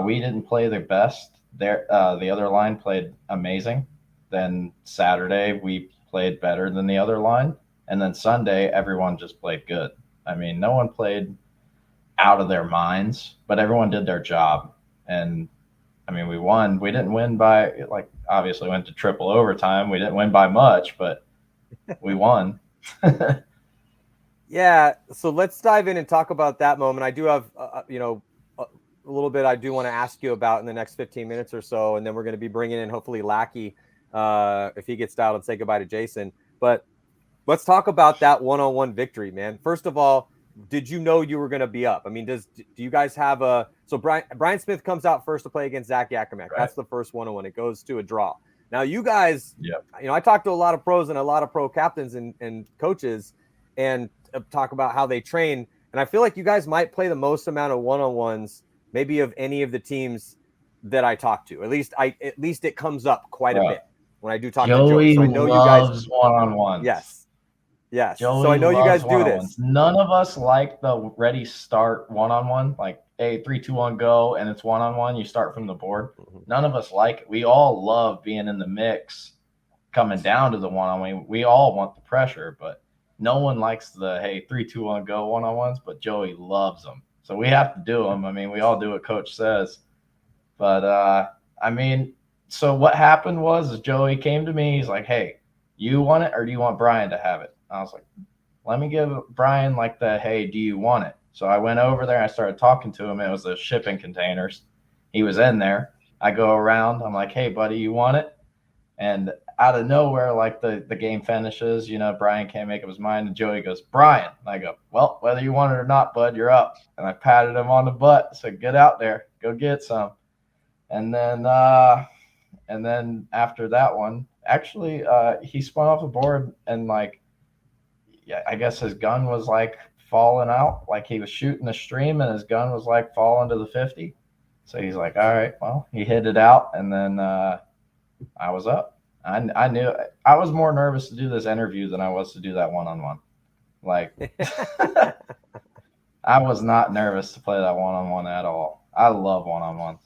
we didn't play the best. The other line played amazing. Then Saturday, we played better than the other line. And then Sunday, everyone just played good. I mean, no one played out of their minds, but everyone did their job. And I mean, we won. We didn't win by, like, obviously went to triple overtime. We didn't win by much, but we won. Yeah. So let's dive in and talk about that moment. I do have, a little bit I do want to ask you about in the next 15 minutes or so. And then we're going to be bringing in hopefully Lackey if he gets dialed, and say goodbye to Jason. But let's talk about that one-on-one victory, man. First of all, did you know you were going to be up? I mean, do you guys have so Brian Smith comes out first to play against Zach Yakimek. Right. That's the first one-on-one. It goes to a draw. Now you guys, I talked to a lot of pros and a lot of pro captains and coaches and talk about how they train. And I feel like you guys might play the most amount of one-on-ones maybe of any of the teams that I talk to. At least it comes up quite a bit when I do talk to Joey. So I know loves you guys one-on-ones. Yes. Joey So I know you guys do this. None of us like the ready start one-on-one, like a 3, 2, 1, go, and it's one-on-one. You start from the board. None of us like it. We all love being in the mix, coming down to the one-on-one. We all want the pressure, but no one likes the, hey, 3, 2, 1, go one-on-ones, but Joey loves them. So we have to do them. I mean, we all do what coach says. But, I mean, so what happened was Joey came to me. He's like, hey, you want it or do you want Brian to have it? I was like, let me give Brian like the, hey, do you want it? So I went over there. I started talking to him. It was the shipping containers. He was in there. I go around. I'm like, hey, buddy, you want it? And out of nowhere, like the game finishes, you know, Brian can't make up his mind. And Joey goes, Brian. And I go, well, whether you want it or not, bud, you're up. And I patted him on the butt. Said, get out there. Go get some. And then after that one, actually, he spun off the board and like, yeah, I guess his gun was like falling out. Like he was shooting a stream and his gun was like falling to the 50. So he's like, all right, well, he hit it out. And then I was up. I knew I was more nervous to do this interview than I was to do that one-on-one. Like I was not nervous to play that one-on-one at all. I love one-on-ones.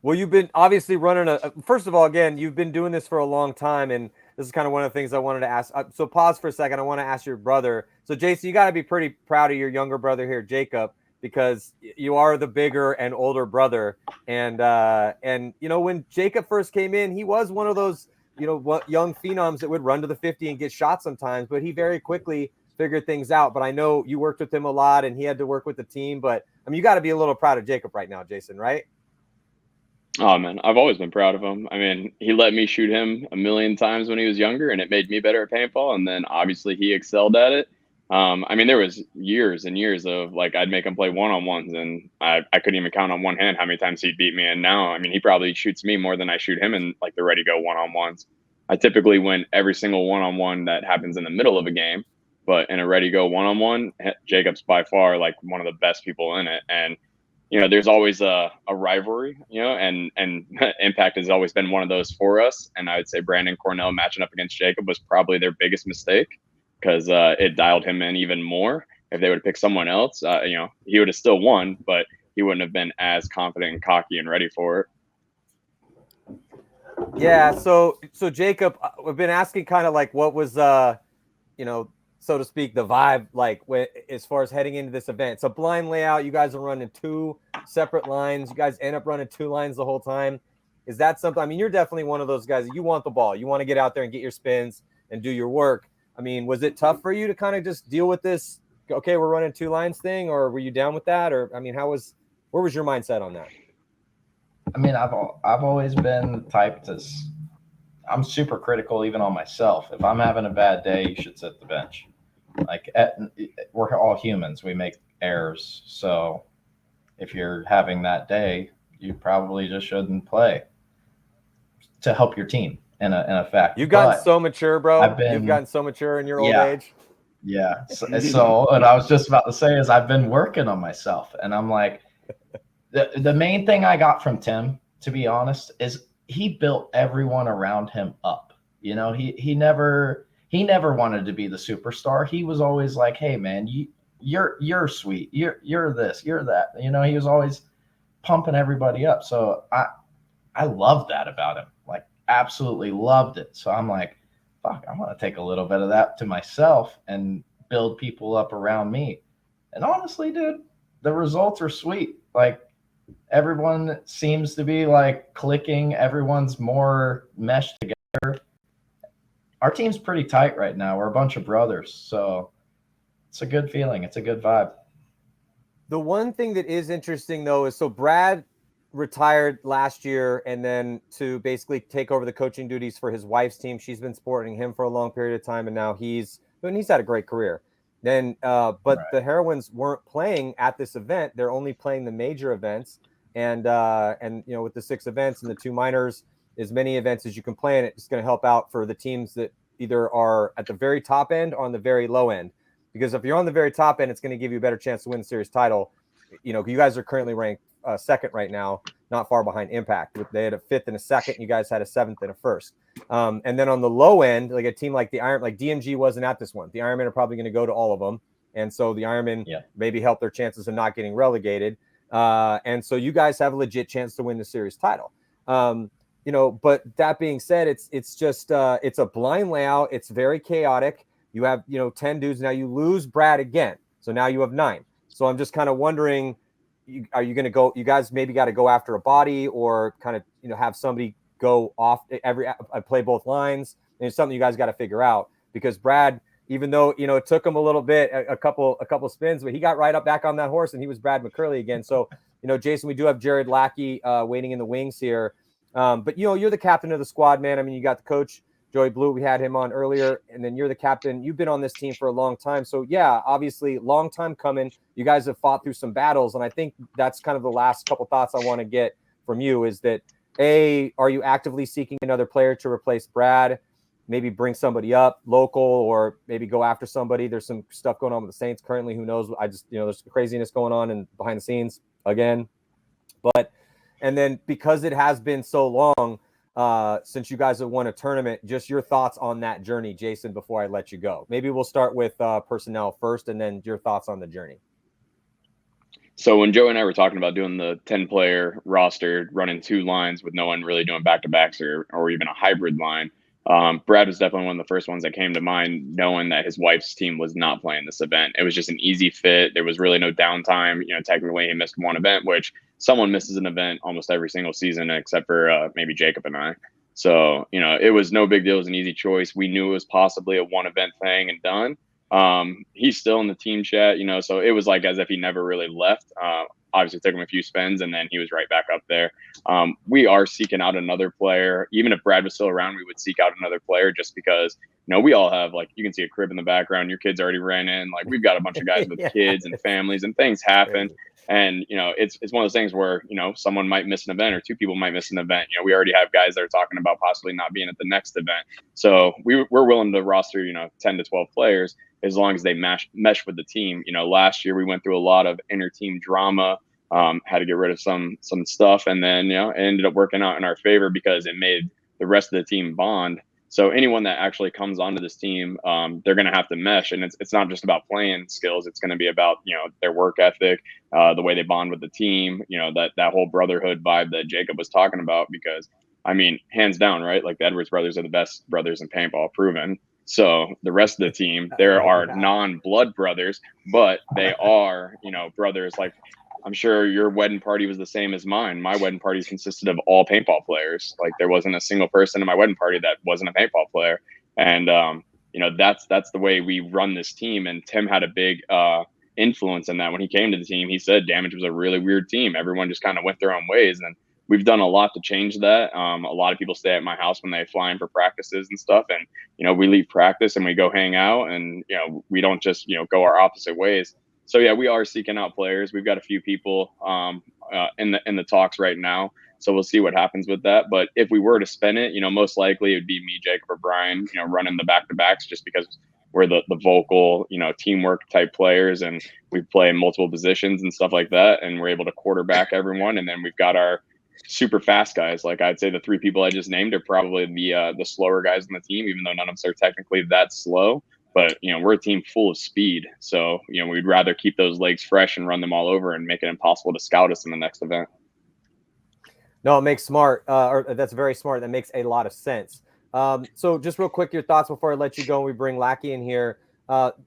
Well, you've been obviously running first of all, again, you've been doing this for a long time, and this is kind of one of the things I wanted to ask. So pause for a second. I want to ask your brother. So Jason, you got to be pretty proud of your younger brother here, Jacob, because you are the bigger and older brother. And you know, when Jacob first came in, he was one of those, you know, young phenoms that would run to the 50 and get shot sometimes, but he very quickly figured things out. But I know you worked with him a lot and he had to work with the team, but I mean, you got to be a little proud of Jacob right now, Jason, right? Oh man, I've always been proud of him. I mean, he let me shoot him a million times when he was younger, and it made me better at paintball. And then obviously he excelled at it. I mean, there was years and years of like I'd make him play one-on-ones, and I couldn't even count on one hand how many times he'd beat me. And now, I mean, he probably shoots me more than I shoot him in like the ready-go one-on-ones. I typically win every single one-on-one that happens in the middle of a game, but in a ready-go one-on-one, Jacob's by far like one of the best people in it. And you know, there's always a rivalry, you know, and Impact has always been one of those for us. And I would say Brandon Cornell matching up against Jacob was probably their biggest mistake because it dialed him in even more. If they would have picked someone else, you know, he would have still won, but he wouldn't have been as confident and cocky and ready for it. Yeah. So Jacob, we've been asking kind of like what was, you know, so to speak, the vibe, like as far as heading into this event. It's a blind layout. You guys are running 2 separate lines. You guys end up running 2 lines the whole time. Is that something? I mean, you're definitely one of those guys that you want the ball. You want to get out there and get your spins and do your work. I mean, was it tough for you to kind of just deal with this? Okay, we're running 2 lines thing, or were you down with that? Or, I mean, where was your mindset on that? I mean, I've always been the type to, I'm super critical even on myself. If I'm having a bad day, you should sit the bench. Like we're all humans, we make errors. So if you're having that day, you probably just shouldn't play to help your team in effect. You've gotten so mature, bro. You've gotten so mature in your old age. Yeah. So what I was just about to say is I've been working on myself, and I'm like, the main thing I got from Tim, to be honest, is he built everyone around him up. You know, he never wanted to be the superstar. He was always like, hey man, you're sweet. You're this, you're that. You know, he was always pumping everybody up. So I love that about him. Like absolutely loved it. So I'm like, fuck, I want to take a little bit of that to myself and build people up around me. And honestly, dude, the results are sweet. Like everyone seems to be like clicking. Everyone's more meshed together. Our team's pretty tight right now. We're a bunch of brothers, so it's a good feeling. It's a good vibe. The one thing that is interesting, though, is so Brad retired last year and then to basically take over the coaching duties for his wife's team. She's been supporting him for a long period of time, and now he's had a great career. Then, but right. The Heroines weren't playing at this event. They're only playing the major events, and you know, with the 6 events and the 2 minors, as many events as you can play, and it's going to help out for the teams that either are at the very top end or on the very low end. Because if you're on the very top end, it's going to give you a better chance to win the series title. You know, you guys are currently ranked 2nd right now, not far behind Impact. They had a 5th and a 2nd. You guys had a 7th and a 1st. And then on the low end, like a team like the Iron, like DMG wasn't at this one. The Ironmen are probably going to go to all of them, and so the Ironmen maybe help their chances of not getting relegated. And so you guys have a legit chance to win the series title. You know, but that being said, it's just it's a blind layout. It's very chaotic. You have, you know, 10 dudes. Now you lose Brad again. So now you have 9. So I'm just kind of wondering, are you going to go? You guys maybe got to go after a body, or kind of have somebody go off play both lines. And it's something you guys got to figure out, because Brad, even though it took him a little bit, a couple spins, but he got right up back on that horse, and he was Brad McCurley again. So Jason, we do have Jared Lackey waiting in the wings here, but you're the captain of the squad, man. I mean, you got the coach Joey Blute, we had him on earlier, and then you're the captain. You've been on this team for a long time. So, yeah, obviously, long time coming. You guys have fought through some battles, and I think that's kind of the last couple thoughts I want to get from you is that, A, are you actively seeking another player to replace Brad? Maybe bring somebody up local, or maybe go after somebody. There's some stuff going on with the Saints currently. Who knows? There's craziness going on and behind the scenes again. And then because it has been so long, since you guys have won a tournament, just your thoughts on that journey, Jason, before I let you go. Maybe we'll start with personnel first, and then your thoughts on the journey. So when Joe and I were talking about doing the 10-player roster, running 2 lines with no one really doing back-to-backs or even a hybrid line, Brad was definitely one of the first ones that came to mind, knowing that his wife's team was not playing this event. It was just an easy fit. There was really no downtime. Technically he missed one event, which someone misses an event almost every single season, except for maybe Jacob and I. So, it was no big deal. It was an easy choice. We knew it was possibly a 1-event thing and done. He's still in the team chat, so it was like as if he never really left. Obviously took him a few spins, and then he was right back up there. We are seeking out another player. Even if Brad was still around, we would seek out another player, just because, we all have, you can see a crib in the background. Your kids already ran in. We've got a bunch of guys with kids and families, and things happen. And, it's one of those things where, someone might miss an event, or 2 people might miss an event. We already have guys that are talking about possibly not being at the next event. So we're willing to roster, 10 to 12 players, as long as they mesh with the team. Last year we went through a lot of inter-team drama, had to get rid of some stuff, and then, it ended up working out in our favor because it made the rest of the team bond. So anyone that actually comes onto this team, they're going to have to mesh, and it's not just about playing skills. It's going to be about, their work ethic, the way they bond with the team, that whole brotherhood vibe that Jacob was talking about, because hands down, right? The Edwards brothers are the best brothers in paintball, proven. So the rest of the team, there are non-blood brothers, but they are, brothers. I'm sure your wedding party was the same as mine. My wedding party consisted of all paintball players. There wasn't a single person in my wedding party that wasn't a paintball player. And, that's the way we run this team. And Tim had a big influence in that. When he came to the team, he said Damage was a really weird team. Everyone just kind of went their own ways. And we've done a lot to change that. A lot of people stay at my house when they fly in for practices and stuff. And, we leave practice and we go hang out, and, we don't just, go our opposite ways. So, yeah, we are seeking out players. We've got a few people in the talks right now. So we'll see what happens with that. But if we were to spin it, most likely it would be me, Jacob, or Brian, running the back-to-backs, just because we're the vocal, teamwork type players, and we play in multiple positions and stuff like that. And we're able to quarterback everyone. And then we've got our super fast guys. I'd say the 3 people I just named are probably the slower guys on the team, even though none of them are technically that slow. But, we're a team full of speed. So, we'd rather keep those legs fresh and run them all over and make it impossible to scout us in the next event. No, it makes that's very smart. That makes a lot of sense. So just real quick, your thoughts before I let you go and we bring Lackey in here.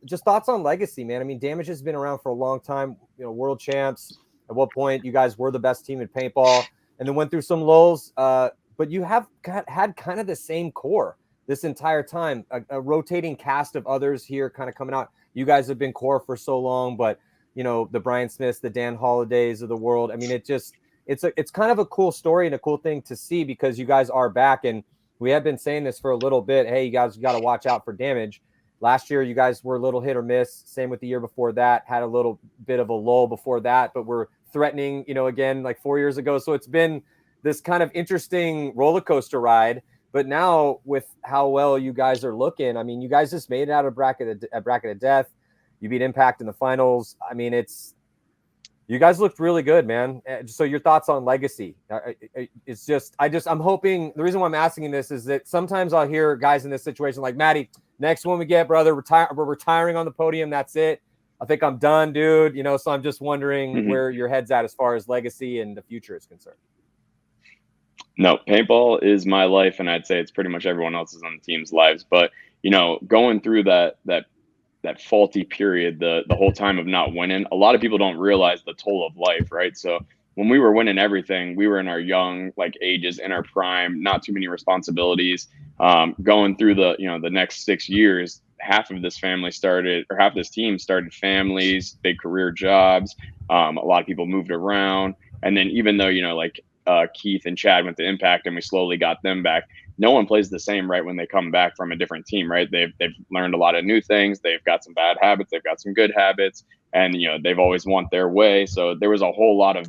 Just thoughts on legacy, man. Damage has been around for a long time, world champs. At what point you guys were the best team in paintball, and then went through some lulls. But you have had kind of the same core this entire time, a rotating cast of others here kind of coming out. You guys have been core for so long, but the Brian Smiths, the Dan Holidays of the world. It's kind of a cool story and a cool thing to see, because you guys are back, and we have been saying this for a little bit. Hey, you guys got to watch out for Damage. Last year, you guys were a little hit or miss. Same with the year before that. Had a little bit of a lull before that, but we're threatening, again, 4 years ago. So it's been this kind of interesting roller coaster ride. But now with how well you guys are looking, you guys just made it out of bracket of death. You beat Impact in the finals. You guys looked really good, man. So your thoughts on legacy? I'm hoping, the reason why I'm asking this is that sometimes I'll hear guys in this situation like, Matty, next one we get, brother, we're retiring on the podium. That's it. I think I'm done, dude. So I'm just wondering where your head's at as far as legacy and the future is concerned. No, paintball is my life, and I'd say it's pretty much everyone else's on the team's lives. But, going through that that faulty period, the whole time of not winning. A lot of people don't realize the toll of life, right? So when we were winning everything, we were in our young ages, in our prime, not too many responsibilities. Going through the next 6 years, half of this team started families, big career jobs. A lot of people moved around, and then even though Keith and Chad went to Impact and we slowly got them back, no one plays the same right when they come back from a different team, right? They've learned a lot of new things. They've got some bad habits. They've got some good habits, and they've always want their way. So there was a whole lot of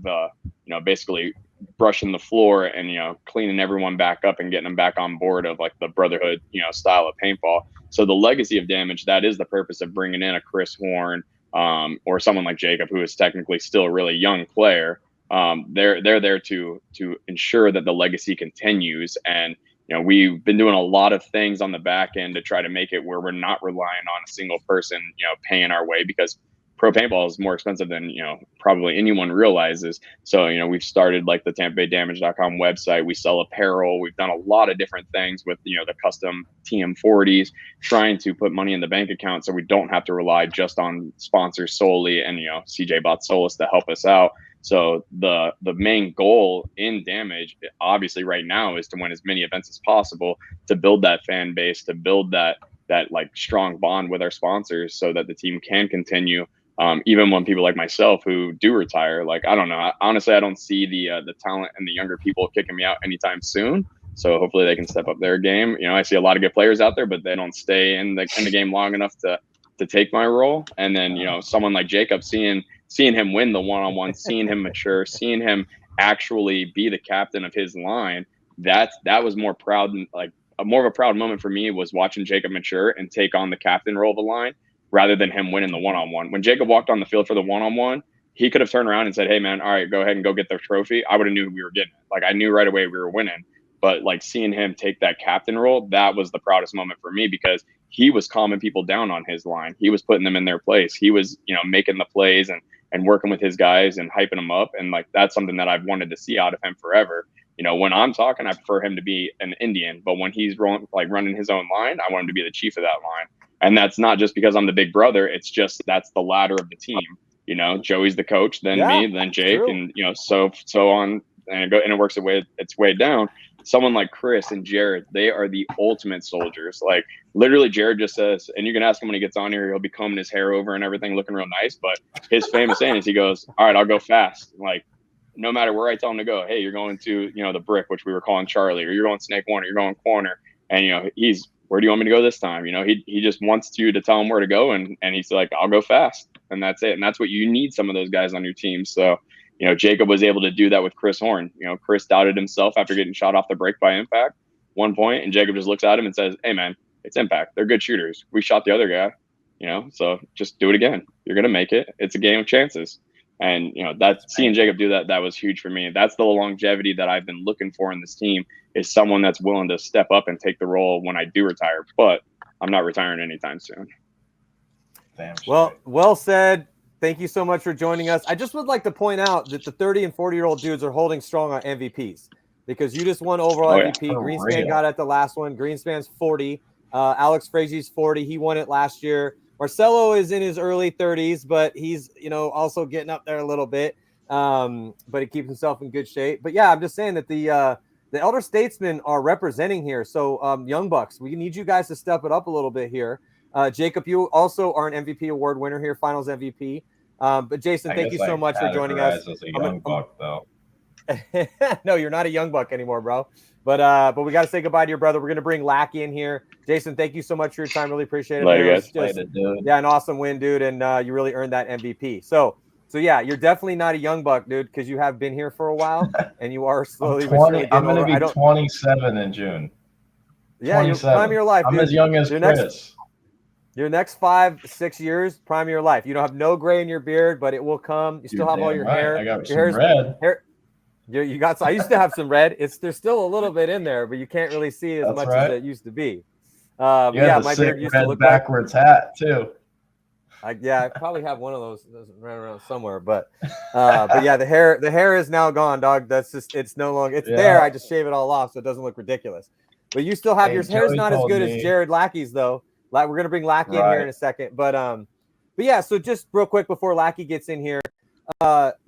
basically brushing the floor and cleaning everyone back up and getting them back on board of the brotherhood style of paintball. So the legacy of Damage, that is the purpose of bringing in a Chris Horn or someone like Jacob, who is technically still a really young player. They're there to ensure that the legacy continues. And we've been doing a lot of things on the back end to try to make it where we're not relying on a single person paying our way, because pro paintball is more expensive than probably anyone realizes. So we've started the TampaBayDamage.com website. We sell apparel. We've done a lot of different things with the custom TM40s, trying to put money in the bank account so we don't have to rely just on sponsors solely, and CJ bought Solus to help us out. So the main goal in Damage, obviously right now, is to win as many events as possible, to build that fan base, to build that strong bond with our sponsors, so that the team can continue. Even when people like myself who do retire, I don't know, honestly, I don't see the talent and the younger people kicking me out anytime soon. So hopefully they can step up their game. I see a lot of good players out there, but they don't stay in the game long enough to take my role. And then someone like Jacob, seeing him win the one-on-one, seeing him mature, seeing him actually be the captain of his line, that was more proud, more of a proud moment for me, was watching Jacob mature and take on the captain role of a line, rather than him winning the one-on-one. When Jacob walked on the field for the one-on-one, he could have turned around and said, "Hey man, all right, go ahead and go get the trophy." I would have knew we were getting it. I knew right away we were winning. But seeing him take that captain role, that was the proudest moment for me, because he was calming people down on his line. He was putting them in their place. He was, making the plays and working with his guys and hyping them up. And that's something that I've wanted to see out of him forever. When I'm talking, I prefer him to be an Indian, but when he's running his own line, I want him to be the chief of that line. And that's not just because I'm the big brother. It's just that's the ladder of the team. Joey's the coach, then me, then Jake, true. And so on, and it works its way down. Someone like Chris and Jared, they are the ultimate soldiers. Literally, Jared just says, and you can ask him when he gets on here, he'll be combing his hair over and everything, looking real nice. But his famous saying is, he goes, "All right, I'll go fast." No matter where I tell him to go, hey, you're going to the brick, which we were calling Charlie, or you're going Snake One, or you're going corner, and he's, "Where do you want me to go this time?" He just wants you to tell him where to go, and he's like, "I'll go fast," and that's it. And that's what you need, some of those guys on your team. So Jacob was able to do that with Chris Horn. Chris doubted himself after getting shot off the break by Impact one point, and Jacob just looks at him and says, "Hey man, it's Impact. They're good shooters. We shot the other guy, so just do it again. You're gonna make it. It's a game of chances." And that's seeing Jacob do that was huge for me. That's the longevity that I've been looking for in this team, is someone that's willing to step up and take the role when I do retire. But I'm not retiring anytime soon. Well said. Thank you so much for joining us. I just would like to point out that the 30 and 40-year-old dudes are holding strong on MVPs, because you just won overall MVP. Greenspan got it at the last one. Greenspan's 40. Alex Frazi's 40. He won it last year. Marcelo is in his early 30s, but he's also getting up there a little bit. But he keeps himself in good shape. But yeah, I'm just saying that the elder statesmen are representing here. So Young Bucks, we need you guys to step it up a little bit here. Jacob, you also are an MVP award winner here, Finals MVP. But Jason, thank you so much for joining us. As a young buck, though. No, you're not a young buck anymore, bro. But we got to say goodbye to your brother. We're going to bring Lackey in here. Jason, thank you so much for your time. Really appreciate it. An awesome win, dude, and you really earned that MVP. So yeah, you're definitely not a young buck, dude, because you have been here for a while, and you are slowly. I'm going to be 27 in June. Yeah, you're prime of your life. I'm dude. as young as Chris. Your next 5-6 years, prime of your life. You don't have no gray in your beard, but it will come. You still have all your hair. I got your some red. You got. I used to have some red. There's still a little bit in there, but you can't really see as much as it used to be. Yeah, my beard used to look backwards hat too. I probably have one of those running around somewhere, but yeah, the hair is now gone, dog. That's just, it's no longer, there. I just shave it all off so it doesn't look ridiculous. But you still have, your hair's not as good as Jared Lackey's though. We're gonna bring Lackey in here in a second, but yeah. So just real quick before Lackey gets in here,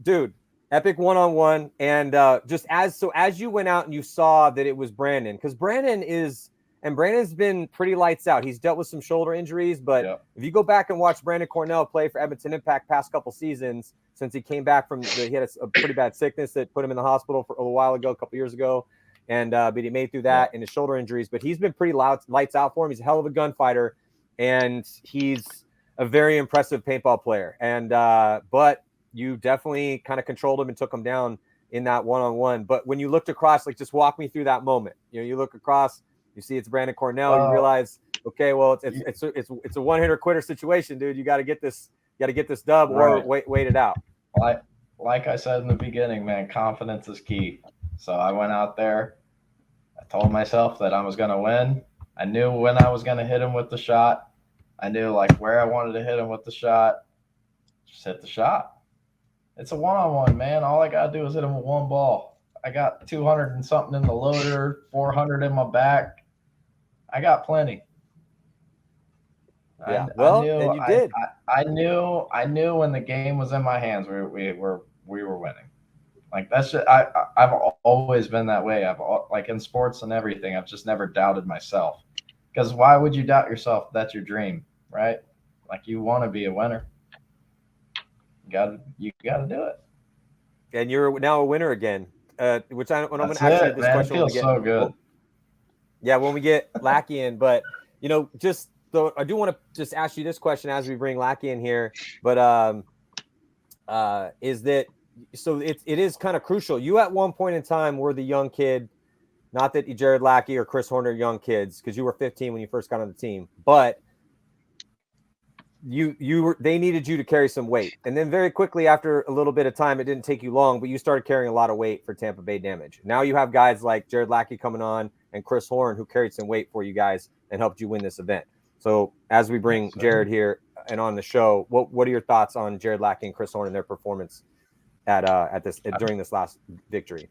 dude, epic one-on-one, and just as you went out and you saw that it was Brandon, because Brandon's been pretty lights out. He's dealt with some shoulder injuries, but if you go back and watch Brandon Cornell play for Edmonton Impact past couple seasons, since he came back he had a pretty bad sickness that put him in the hospital for a while ago, a couple years ago, and but he made through that and his shoulder injuries. But he's been pretty lights out for him. He's a hell of a gunfighter, and he's a very impressive paintball player. And but you definitely kind of controlled him and took him down in that one-on-one. But when you looked across, like, just walk me through that moment. You know, you look across, you see it's Brandon Cornell. You realize, okay, well, it's a one-hitter quitter situation, dude. You got to get this dub or wait it out. Like I said in the beginning, man, confidence is key. So I went out there. I told myself that I was going to win. I knew when I was going to hit him with the shot. I knew like where I wanted to hit him with the shot. Just hit the shot. It's a one-on-one, man. All I got to do is hit him with one ball. I got 200 and something in the loader, 400 in my back. I got plenty. Yeah, and you did. I knew when the game was in my hands, we were winning. Like that's just, I've always been that way. Like in sports and everything, I've just never doubted myself. Because why would you doubt yourself? That's your dream, right? Like you want to be a winner. You gotta do it. And you're now a winner again. Which I'm going to ask you this question. It feels so good. When we get Lackey in, but just so I do want to just ask you this question as we bring Lackey in here. But is that so? It is kind of crucial. You at one point in time were the young kid. Not that Jared Lackey or Chris Horner are young kids, because you were 15 when you first got on the team, but they needed you to carry some weight. And then very quickly after a little bit of time, it didn't take you long, but you started carrying a lot of weight for Tampa Bay Damage. Now you have guys like Jared Lackey coming on and Chris Horn who carried some weight for you guys and helped you win this event. So as we bring Jared here and on the show, what are your thoughts on Jared Lackey and Chris Horn and their performance during this last victory?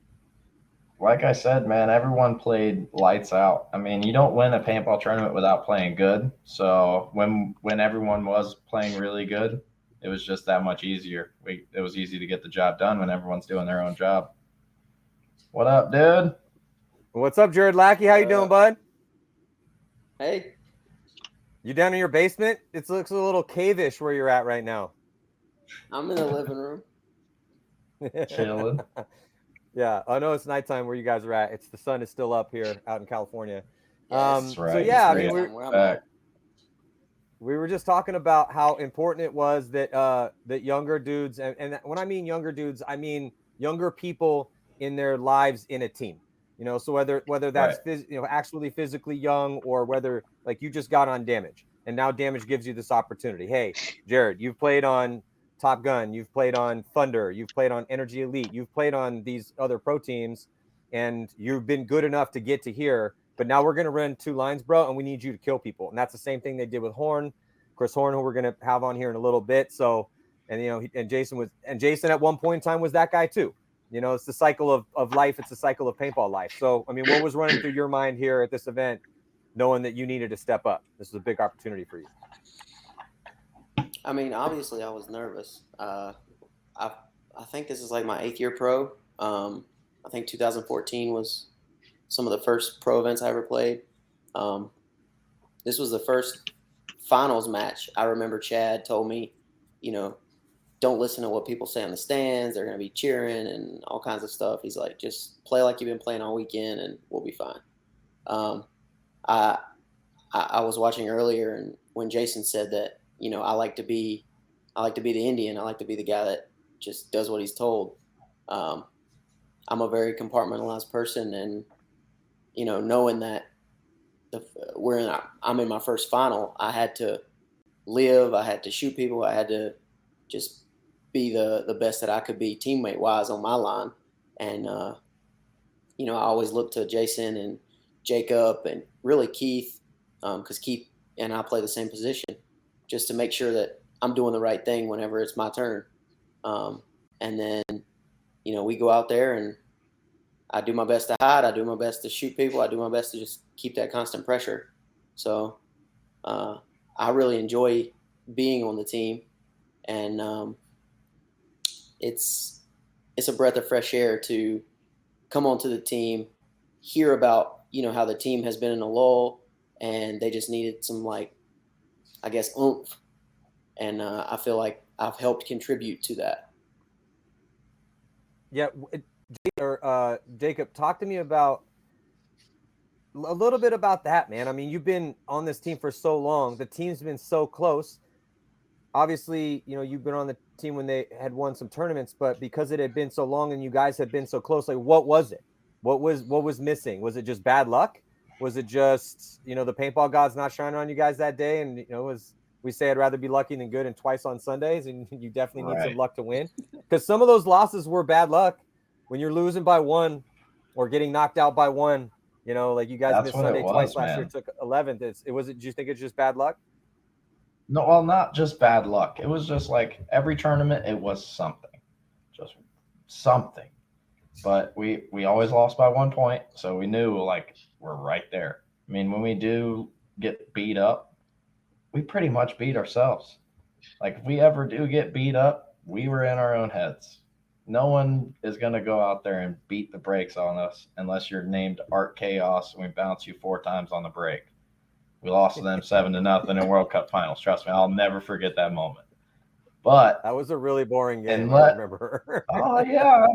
Like I said, man, everyone played lights out. I mean, you don't win a paintball tournament without playing good. So when everyone was playing really good, it was just that much easier. It was easy to get the job done when everyone's doing their own job. What up, dude? What's up, Jared Lackey? How you doing, bud? Hey. You down in your basement? It looks a little cave-ish where you're at right now. I'm in the living room. Chilling. Yeah, I know it's nighttime where you guys are at. The sun is still up here out in California. That's right. So yeah, I mean, we were just talking about how important it was that younger dudes, and when I mean younger dudes, I mean younger people in their lives in a team. So whether that's actually physically young, or whether like you just got on Damage and now Damage gives you this opportunity. Hey, Jared, you've played on Top Gun, you've played on Thunder, you've played on Energy Elite, you've played on these other pro teams, and you've been good enough to get to here. But now we're going to run two lines, bro, and we need you to kill people. And that's the same thing they did with Chris Horn, who we're going to have on here in a little bit. So, and Jason at one point in time was that guy too. It's the cycle of life. It's the cycle of paintball life. So, I mean, what was running through your mind here at this event, knowing that you needed to step up? This is a big opportunity for you. I mean, obviously, I was nervous. I think this is like my 8th year pro. I think 2014 was some of the first pro events I ever played. This was the first finals match. I remember Chad told me, don't listen to what people say on the stands. They're going to be cheering and all kinds of stuff. He's like, just play like you've been playing all weekend and we'll be fine. I was watching earlier, and when Jason said that, I like to be the Indian. I like to be the guy that just does what he's told. I'm a very compartmentalized person, and knowing that I'm in my first final, I had to live. I had to shoot people. I had to just be the best that I could be teammate wise on my line. And I always look to Jason and Jacob and really Keith, because Keith and I play the same position, just to make sure that I'm doing the right thing whenever it's my turn. And then, we go out there and I do my best to hide. I do my best to shoot people. I do my best to just keep that constant pressure. So, I really enjoy being on the team, and it's a breath of fresh air to come onto the team, hear about how the team has been in a lull, and they just needed some I guess oomph, and I feel like I've helped contribute to that. Yeah, Jacob, talk to me about a little bit about that, man. I mean, you've been on this team for so long. The team's been so close. Obviously, you've been on the team when they had won some tournaments, but because it had been so long and you guys had been so close, what was it? What was missing? Was it just bad luck? Was it just, the paintball gods not shining on you guys that day? And, we say I'd rather be lucky than good and twice on Sundays, and you definitely need some luck to win. Because some of those losses were bad luck. When you're losing by one or getting knocked out by one, like you guys missed Sunday twice last year, took 11th. Do you think it's just bad luck? No, well, not just bad luck. It was just like every tournament, it was something. Just something. But we always lost by 1 point, so we knew, we're right there. I mean, when we do get beat up, we pretty much beat ourselves. If we ever do get beat up, we were in our own heads. No one is going to go out there and beat the brakes on us unless you're named Art Chaos and we bounce you 4 times on the break. We lost to them 7-0 in World Cup finals. Trust me, I'll never forget that moment. But that was a really boring game. I remember. Oh yeah,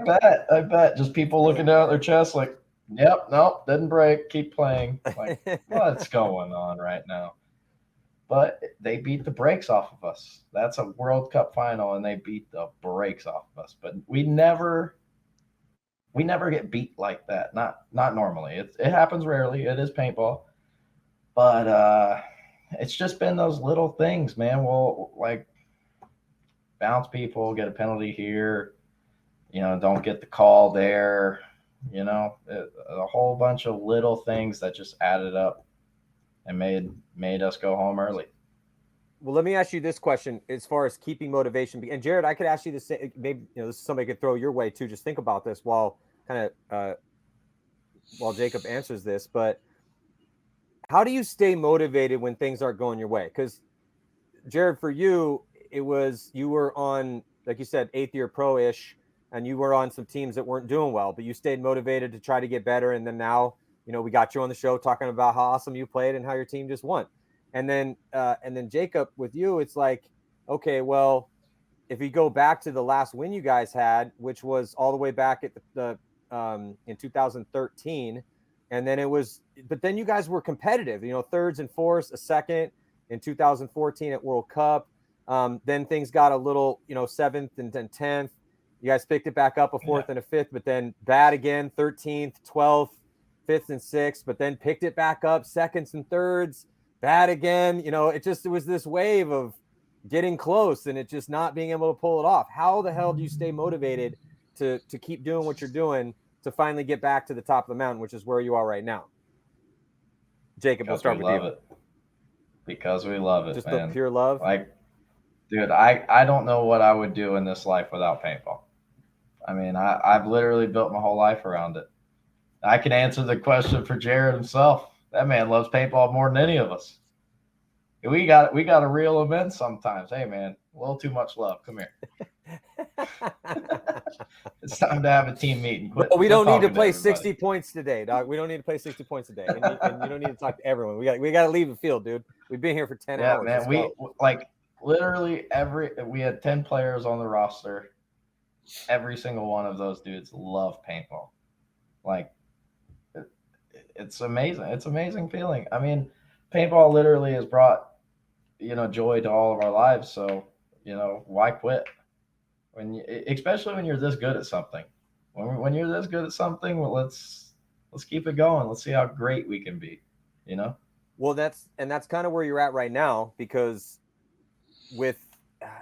I bet. Just people looking down at their chests yep, nope, didn't break. Keep playing. What's going on right now? But they beat the brakes off of us. That's a World Cup final, and they beat the brakes off of us. But we never get beat like that. Not normally. It happens rarely. It is paintball. But it's just been those little things, man. We'll bounce people, get a penalty here, don't get the call there, a whole bunch of little things that just added up and made us go home early. Well, let me ask you this question as far as keeping motivation. And Jared, I could ask you the same. Maybe this is somebody could throw your way too. Just think about this while Jacob answers this. But how do you stay motivated when things aren't going your way? Because Jared, for you, you were on, like you said, 8th year pro-ish, and you were on some teams that weren't doing well, but you stayed motivated to try to get better. And then now, we got you on the show talking about how awesome you played and how your team just won. And then Jacob, with you, it's okay, well, if you go back to the last win you guys had, which was all the way back at the in 2013, and then but then you guys were competitive, thirds and fourths, a second in 2014 at World Cup. Then things got a little, 7th and then 10th. You guys picked it back up a 4th and a 5th, but then bad again, 13th, 12th, 5th and 6th, but then picked it back up, 2nds and 3rds, bad again. It was this wave of getting close and it just not being able to pull it off. How the hell do you stay motivated to keep doing what you're doing to finally get back to the top of the mountain, which is where you are right now? Jacob, we'll start with you. Because we love it, just man. The pure love. Dude, I don't know what I would do in this life without paintball. I mean, I've literally built my whole life around it. I can answer the question for Jared himself. That man loves paintball more than any of us. We got to reel him in sometimes. Hey, man, a little too much love. Come here. It's time to have a team meeting. But we don't need to play 60 points today, dog. We don't need to play 60 points a day. And you don't need to talk to everyone. We got to leave the field, dude. We've been here for 10 hours. Yeah, man. Literally we had 10 players on the roster. Every single one of those dudes love paintball. It's amazing. It's an amazing feeling. I mean, paintball literally has brought, joy to all of our lives. So, why quit? Especially when you're this good at something. When you're this good at something, well, let's keep it going. Let's see how great we can be, Well, that's kind of where you're at right now, because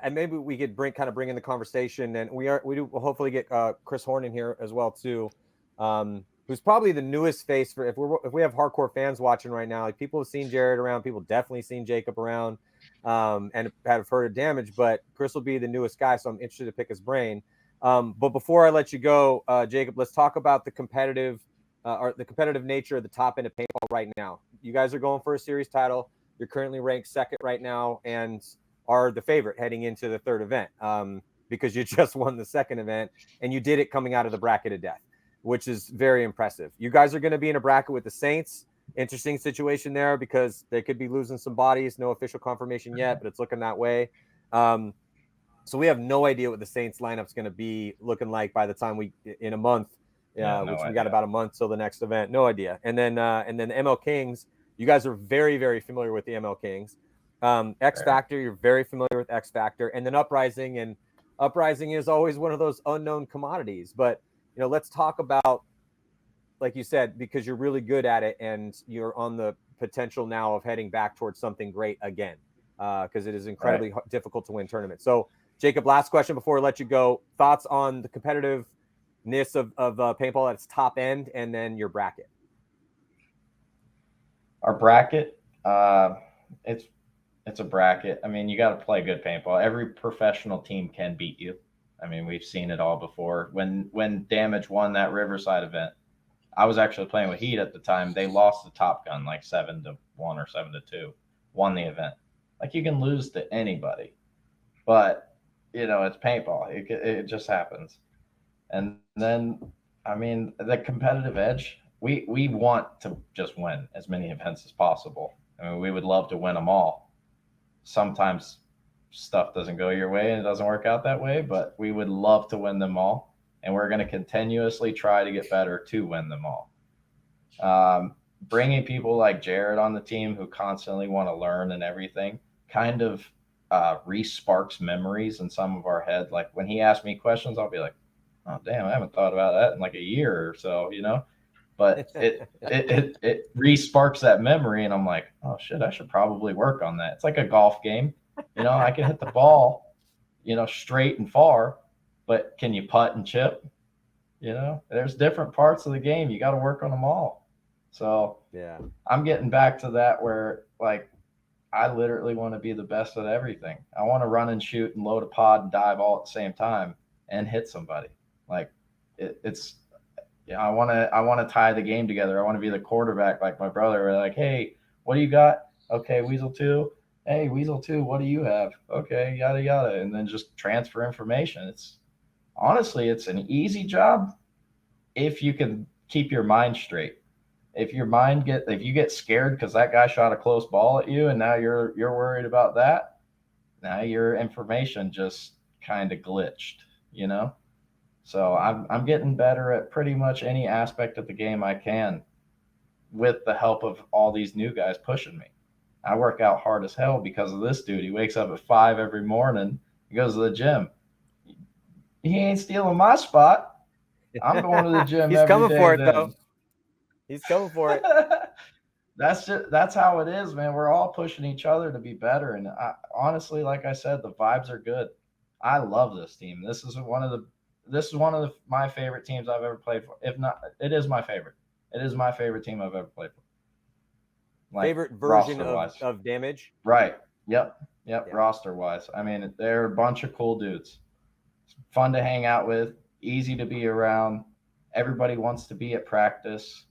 and maybe we could bring in the conversation, and we'll hopefully get Chris Horn in here as well too, who's probably the newest face for if we have hardcore fans watching right now. People have seen Jared around, people definitely seen Jacob around, and have heard of Damage, but Chris will be the newest guy, so I'm interested to pick his brain. But before I let you go, Jacob, let's talk about the competitive nature of the top end of paintball right now. You guys are going for a series title. You're currently ranked second right now and are the favorite heading into the third event because you just won the second event and you did it coming out of the bracket of death, which is very impressive. You guys are going to be in a bracket with the Saints. Interesting situation there because they could be losing some bodies. No official confirmation yet, but it's looking that way. So we have no idea what the Saints lineup's going to be looking like by the time in a month, we got about a month till the next event. No idea. And then the ML Kings, you guys are very, very familiar with the ML Kings. X Factor, you're very familiar with X Factor, and then Uprising, and Uprising is always one of those unknown commodities. But let's talk about, like you said, because you're really good at it, and you're on the potential now of heading back towards something great again, because it is incredibly difficult to win tournaments. So, Jacob, last question before I let you go. Thoughts on the competitiveness of paintball at its top end, and then your bracket. Our bracket, it's a bracket. I mean, you got to play good paintball. Every professional team can beat you. I mean, we've seen it all before. When Damage won that Riverside event, I was actually playing with Heat at the time. They lost to Top Gun like 7-1 or 7-2, won the event. Like, you can lose to anybody, but it's paintball. It just happens. And then, I mean, the competitive edge, we want to just win as many events as possible. I mean, we would love to win them all. Sometimes stuff doesn't go your way and it doesn't work out that way, but we would love to win them all. And we're going to continuously try to get better to win them all. Bringing people like Jared on the team who constantly want to learn and everything kind of re-sparks memories in some of our head. Like when he asks me questions, I'll be like, oh, damn, I haven't thought about that in like a year or so, but it re-sparks that memory. And I'm like, oh shit, I should probably work on that. It's like a golf game. I can hit the ball, straight and far, but can you putt and chip? There's different parts of the game. You got to work on them all. So yeah, I'm getting back to that where like, I literally want to be the best at everything. I want to run and shoot and load a pod and dive all at the same time and hit somebody. Like I want to tie the game together. I want to be the quarterback like my brother. We're like, hey, what do you got? Okay, Weasel 2. Hey, Weasel 2, what do you have? Okay, yada yada, and then just transfer information. It's an easy job if you can keep your mind straight. If you get scared because that guy shot a close ball at you and now you're worried about that, now your information just kind of glitched, So I'm getting better at pretty much any aspect of the game I can with the help of all these new guys pushing me. I work out hard as hell because of this dude. He wakes up at 5 every morning. He goes to the gym. He ain't stealing my spot. I'm going to the gym He's every coming day for it, then. though. He's coming for it. That's how it is, man. We're all pushing each other to be better. And honestly, like I said, the vibes are good. I love this team. This is one of my favorite teams I've ever played for. If not, it is my favorite. It is my favorite team I've ever played for. Like, favorite version of Damage? Right. Yep. Yeah. Roster wise. I mean, they're a bunch of cool dudes. It's fun to hang out with, easy to be around. Everybody wants to be at practice.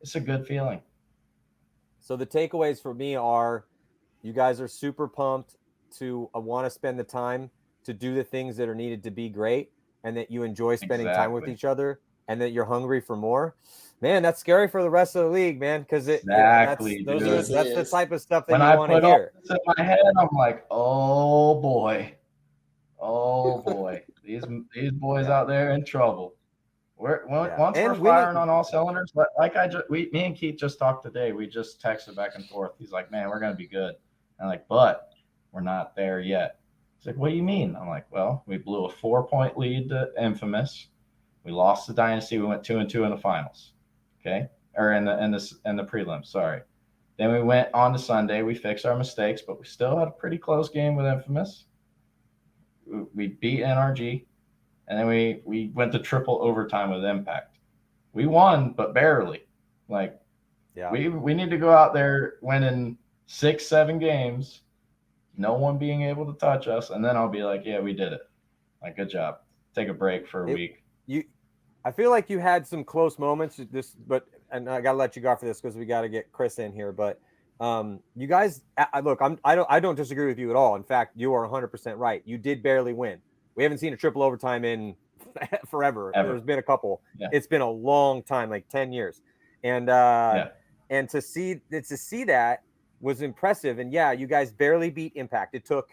It's a good feeling. So the takeaways for me are you guys are super pumped to want to spend the time to do the things that are needed to be great, and that you enjoy spending time with each other, and that you're hungry for more. Man, that's scary for the rest of the league, man, because that's the type of stuff that you want to hear. When I put all this in my head, I'm like, oh boy, these boys out there in trouble. Once we're firing on all cylinders, me and Keith just talked today. We just texted back and forth. He's like, man, we're gonna be good. I'm like, but we're not there yet. He's like, what do you mean? I'm like, well, we blew a 4-point lead to Infamous. We lost to Dynasty. We went 2-2 in the finals. Okay, or in the prelims. Sorry. Then we went on to Sunday. We fixed our mistakes, but we still had a pretty close game with Infamous. We beat NRG. And then we went to triple overtime with Impact. We won, but barely. Like, we need to go out there winning 6-7 games, no one being able to touch us, and then I'll be like, yeah, we did it. Like, good job. Take a break for a week. I feel like you had some close moments. And I got to let you go for this because we got to get Chris in here. But You guys, look, I don't disagree with you at all. In fact, you are 100% right. You did barely win. We haven't seen a triple overtime in forever. Ever. There's been a couple. Yeah. It's been a long time, like 10 years. And and to see that was impressive. And yeah, you guys barely beat Impact. It took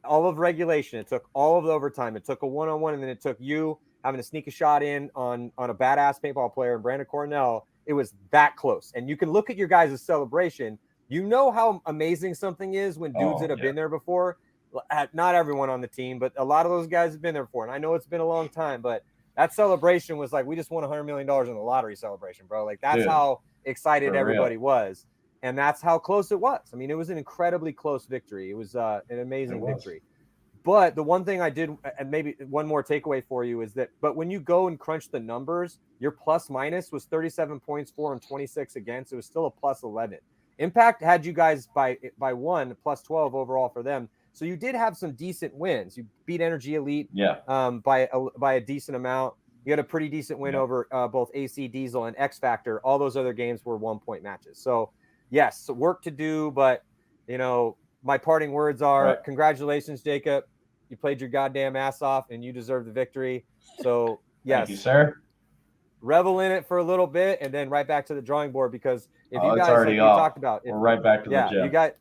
all of regulation. It took all of the overtime. It took a one-on-one, and then it took you having to sneak a shot in on a badass paintball player, Brandon Cornell. It was that close. And you can look at your guys' celebration. You know how amazing something is when dudes that have been there before. Not everyone on the team, but a lot of those guys have been there before. And I know it's been a long time, but that celebration was like, we just won $100 million in the lottery celebration, bro. Like, that's how excited everybody was. And that's how close it was. I mean, it was an incredibly close victory. It was an amazing victory. But the one thing I did, and maybe one more takeaway for you, is that, but when you go and crunch the numbers, your plus minus was 37 points for and 26 against. It was still a plus 11. Impact had you guys by one, plus 12 overall for them. So you did have some decent wins. You beat Energy Elite by a decent amount. You had a pretty decent win over both AC Diesel and X Factor. All those other games were 1-point matches. So yes, work to do, but you know, my parting words are congratulations, Jacob. You played your goddamn ass off and you deserve the victory. So yes. Thank you, sir. Revel in it for a little bit and then right back to the drawing board, because if you guys, like you talked about, we're right back to the gym.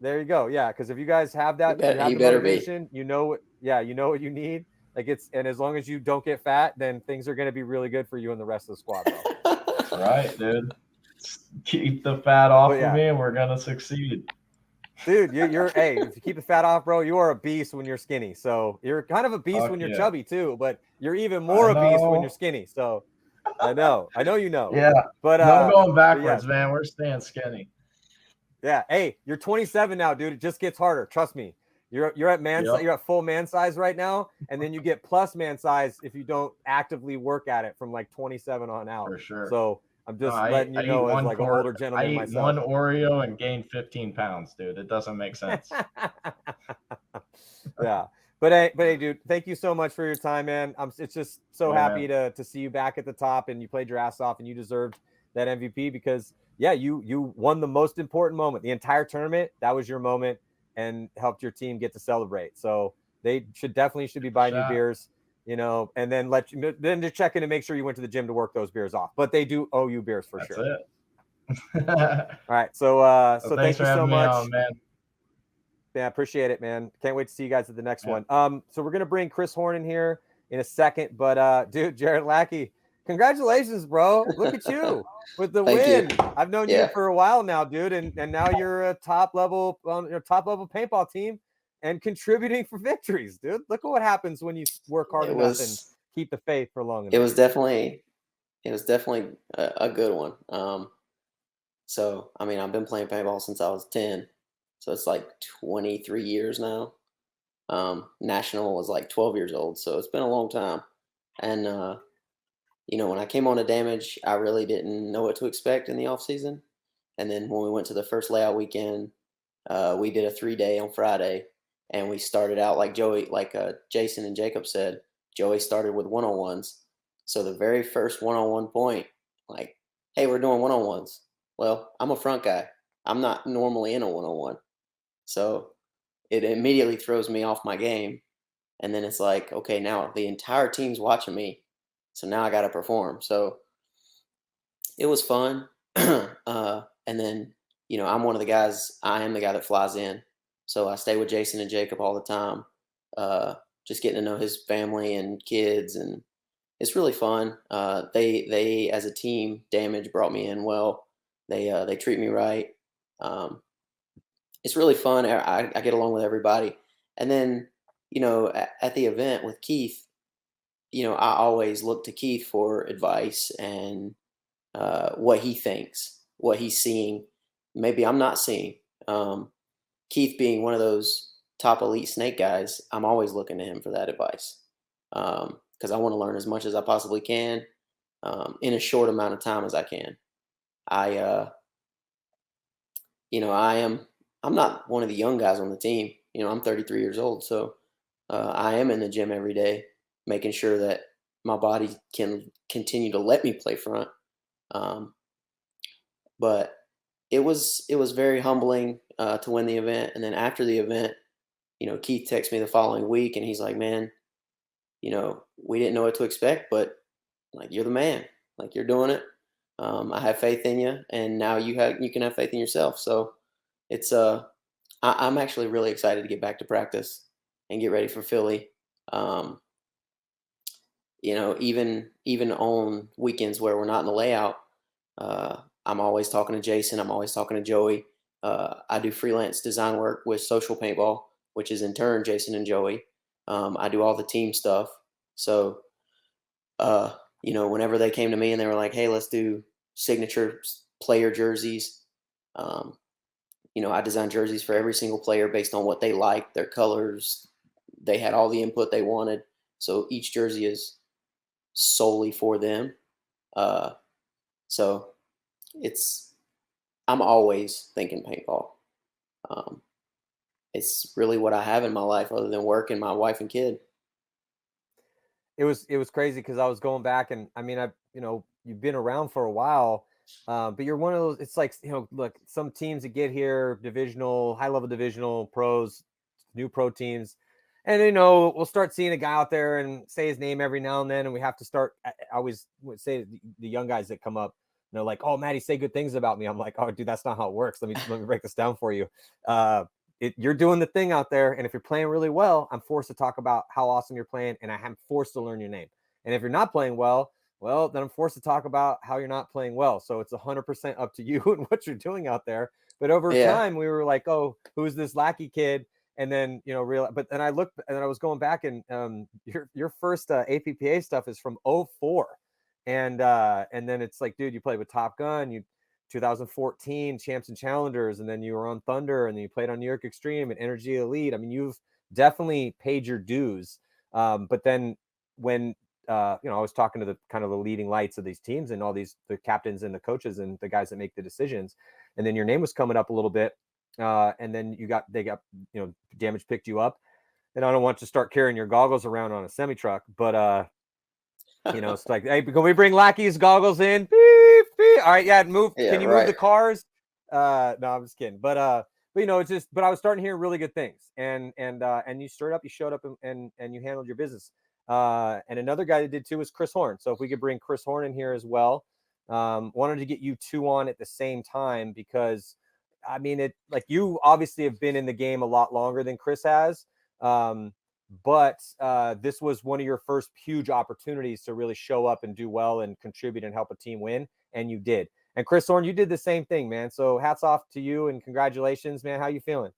There you go. Yeah, because if you guys have that, you better motivation, you know what you need. Like, and as long as you don't get fat, then things are going to be really good for you and the rest of the squad, bro. That's right, dude. Keep the fat off of me and we're going to succeed. Dude, you're hey, if you keep the fat off, bro, you are a beast when you're skinny. So you're kind of a beast when you're chubby too, but you're even more a beast when you're skinny. So I know you know. Yeah, but no going backwards, man. We're staying skinny. Yeah, hey, you're 27 now, dude. It just gets harder. Trust me. You're at you're at full man size right now, and then you get plus man size if you don't actively work at it from like 27 on out. For sure. So I'm just letting you know, as like an older gentleman myself. I eat one Oreo and gain 15 pounds, dude. It doesn't make sense. Yeah. But hey, dude, thank you so much for your time, man. It's just so happy to see you back at the top, and you played your ass off, and you deserved that MVP because, yeah, you won the most important moment. The entire tournament, that was your moment, and helped your team get to celebrate. So they should be buying you beers, you know, and then to check in and make sure you went to the gym to work those beers off. But they do owe you beers for sure. That's it. All right. So thank you so much. On, man. Yeah, appreciate it, man. Can't wait to see you guys at the next one. So we're gonna bring Chris Horn in here in a second, but dude, Jared Lackey, congratulations, bro. Look at you with the win. I've known you for a while now, dude, and now you're a top level paintball team and contributing for victories, dude. Look at what happens when you work hard enough and keep the faith for long enough. It was definitely a good one. So I mean, I've been playing paintball since I was 10. So it's like 23 years now. National was like 12 years old. So it's been a long time. And, you know, when I came on to Damage, I really didn't know what to expect in the off season. And then when we went to the first layout weekend, we did a 3-day on Friday, and we started out like Jason and Jacob said, Joey started with one-on-ones. So the very first one-on-one point, like, hey, we're doing one-on-ones. Well, I'm a front guy. I'm not normally in a one-on-one. So it immediately throws me off my game. And then it's like, okay, now the entire team's watching me. So now I got to perform. So it was fun. And then, you know, I'm one of the guys, I am the guy that flies in. So I stay with Jason and Jacob all the time, just getting to know his family and kids. And it's really fun. They as a team, Damage brought me in well. They treat me right. It's really fun. I get along with everybody. And then, you know, at the event with Keith, you know, I always look to Keith for advice and what he thinks, what he's seeing. Maybe I'm not seeing. Keith being one of those top elite snake guys, I'm always looking to him for that advice because I want to learn as much as I possibly can in a short amount of time as I can. I'm not one of the young guys on the team. You know, I'm 33 years old. So I am in the gym every day, making sure that my body can continue to let me play front. But it was very humbling to win the event. And then after the event, Keith texted me the following week, and he's like, "Man, we didn't know what to expect, but like you're the man, like you're doing it. I have faith in you, and now you can have faith in yourself." So it's I'm actually really excited to get back to practice and get ready for Philly. Even on weekends where we're not in the layout, I'm always talking to Jason. I'm always talking to Joey. I do freelance design work with Social Paintball, which is in turn Jason and Joey. I do all the team stuff. So, whenever they came to me and they were like, "Hey, let's do signature player jerseys," I designed jerseys for every single player based on what they liked, their colors. They had all the input they wanted. So each jersey is solely for them. So I'm always thinking paintball. It's really what I have in my life other than work and my wife and kid. It was crazy because I was going back, and I mean, you've been around for a while, but you're one of those. It's like, look, some teams that get here, divisional, high level divisional pros, new pro teams, and we'll start seeing a guy out there and say his name every now and then, and we have to start. I always would say the young guys that come up, like, "Oh, Matty, say good things about me." I'm like, "Oh, dude, that's not how it works. Let me break this down for you." You're doing the thing out there, and if you're playing really well, I'm forced to talk about how awesome you're playing, and I'm forced to learn your name. And if you're not playing well, then I'm forced to talk about how you're not playing well. So it's 100% up to you and what you're doing out there. But over time, we were like, "Oh, who's this Lackey kid?" And then but then I looked, and then I was going back, and your first APPA stuff is from 2004, and then it's like, dude, you played with Top Gun, 2014 Champs and Challengers, and then you were on Thunder, and then you played on New York Extreme and Energy Elite. I mean, you've definitely paid your dues. But then when I was talking to the kind of the leading lights of these teams and all the captains and the coaches and the guys that make the decisions, and then your name was coming up a little bit, and then they got Damage picked you up, and I don't want to start carrying your goggles around on a semi truck, but it's like, "Hey, can we bring Lackey's goggles in?" Beep, beep. All right, yeah, move. Yeah, can you move the cars? No, I'm just kidding. But it's just. But I was starting to hear really good things, and you showed up, and you handled your business. And another guy that did too was Chris Horn. So if we could bring Chris Horn in here as well, wanted to get you two on at the same time because, I mean, you obviously have been in the game a lot longer than Chris has. But this was one of your first huge opportunities to really show up and do well and contribute and help a team win, and you did. And Chris Horn, you did the same thing, man. So hats off to you and congratulations, man. How you feeling?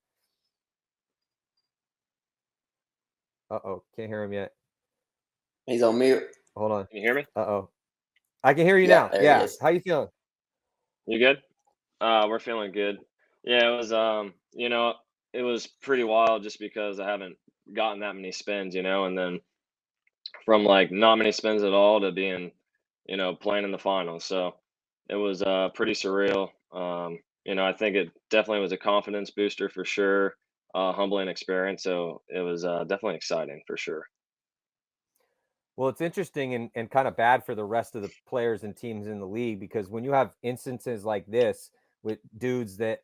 Uh-oh, can't hear him yet. He's on mute. Hold on. Can you hear me? Uh-oh. I can hear you now. Yeah. How you feeling? You good? We're feeling good. Yeah, it was it was pretty wild just because I haven't gotten that many spins, and then from like not many spins at all to being, playing in the finals. So it was pretty surreal. I think it definitely was a confidence booster for sure, humbling experience. So it was definitely exciting for sure. Well, it's interesting and kind of bad for the rest of the players and teams in the league, because when you have instances like this with dudes that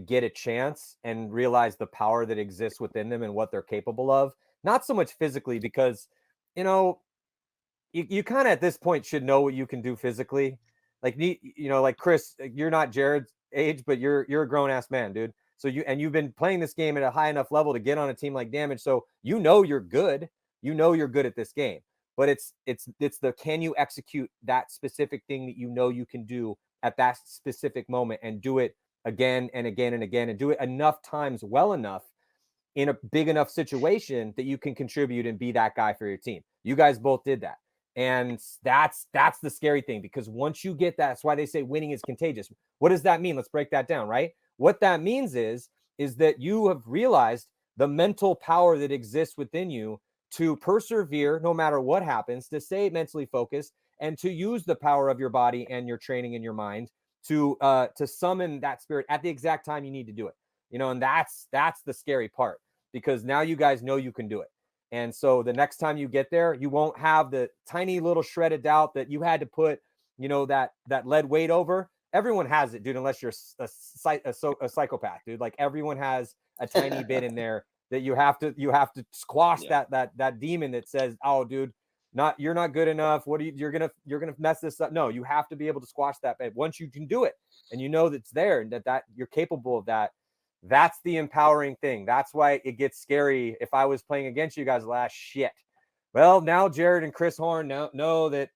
get a chance and realize the power that exists within them and what they're capable of, not so much physically, because, you kind of at this point should know what you can do physically. Like, like Chris, you're not Jared's age, but you're a grown ass man, dude. So you've been playing this game at a high enough level to get on a team like Damage. So, you're good. You're good at this game, but it's the, can you execute that specific thing that you can do at that specific moment and do it again and again and again and do it enough times well enough in a big enough situation that you can contribute and be that guy for your team. You guys both did that. And that's the scary thing, because once you get that, that's why they say winning is contagious. What does that mean? Let's break that down, right? What that means is that you have realized the mental power that exists within you to persevere no matter what happens, to stay mentally focused, and to use the power of your body and your training and your mind to summon that spirit at the exact time you need to do it. And that's the scary part, because now you guys know you can do it. And so the next time you get there, you won't have the tiny little shred of doubt that you had to put, that lead weight over. everyone has it, dude, unless you're a psychopath, dude. Like everyone has a tiny bit in there that you have to squash that demon that says, oh, dude, you're not good enough. What are you're gonna mess this up. No, you have to be able to squash that. But once you can do it and you know that's there and that you're capable of that, that's the empowering thing. That's why it gets scary. If I was playing against you guys last shit. Well, now Jared and Chris Horn know that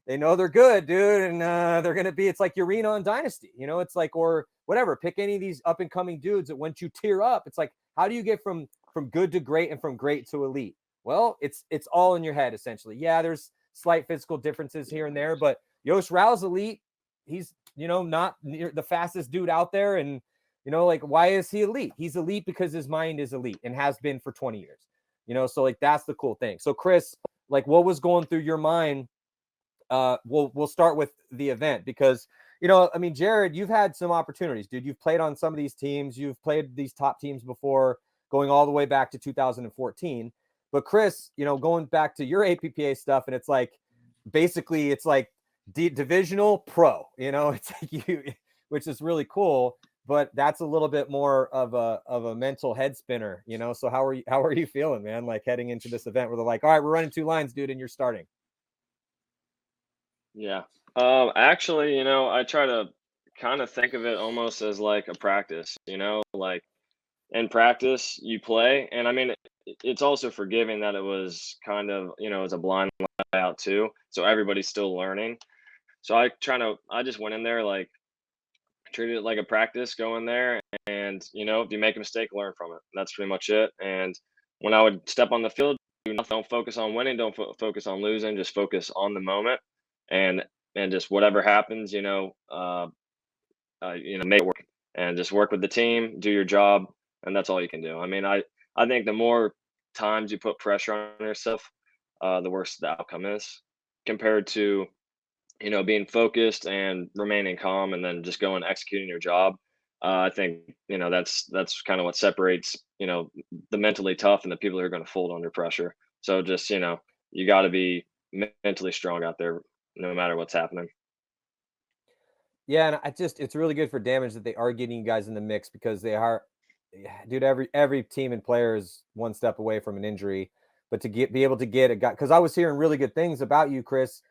they know they're good, dude, and they're gonna be. It's like Urena on Dynasty, you know. It's like, or whatever. Pick any of these up and coming dudes that once you tear up, it's like, how do you get from good to great and from great to elite? Well, it's all in your head essentially. Yeah, there's slight physical differences here and there, but Yosh Rao's elite. He's not near the fastest dude out there, and like, why is he elite? He's elite because his mind is elite and has been for 20 years. So like that's the cool thing. So Chris, like, what was going through your mind? We'll start with the event because I mean, Jared, you've had some opportunities, dude. You've played on some of these teams. You've played these top teams before, going all the way back to 2014. But Chris, going back to your APPA stuff, and it's like basically it's like divisional pro. It's like which is really cool. But that's a little bit more of a mental head spinner, So how are you feeling, man? Like heading into this event where they're like, all right, we're running 2 lines, dude, and you're starting. Yeah. Actually, I try to kind of think of it almost as like a practice, like in practice you play. And I mean, it's also forgiving that it was kind of, it's a blind layout too. So everybody's still learning. So I just went in there, like treated it like a practice, go in there and, if you make a mistake, learn from it. That's pretty much it. And when I would step on the field, don't focus on winning, don't focus on losing, just focus on the moment. And just whatever happens, make it work and just work with the team, do your job, and that's all you can do. I mean, I think the more times you put pressure on yourself, the worse the outcome is, compared to being focused and remaining calm and then just going executing your job. I think that's kind of what separates the mentally tough and the people who are going to fold under pressure. So just you got to be mentally strong out there, no matter what's happening. Yeah, and it's really good for Damage that they are getting you guys in the mix, because they are, dude, every team and player is one step away from an injury, but to be able to get a guy, because I was hearing really good things about you, Chris.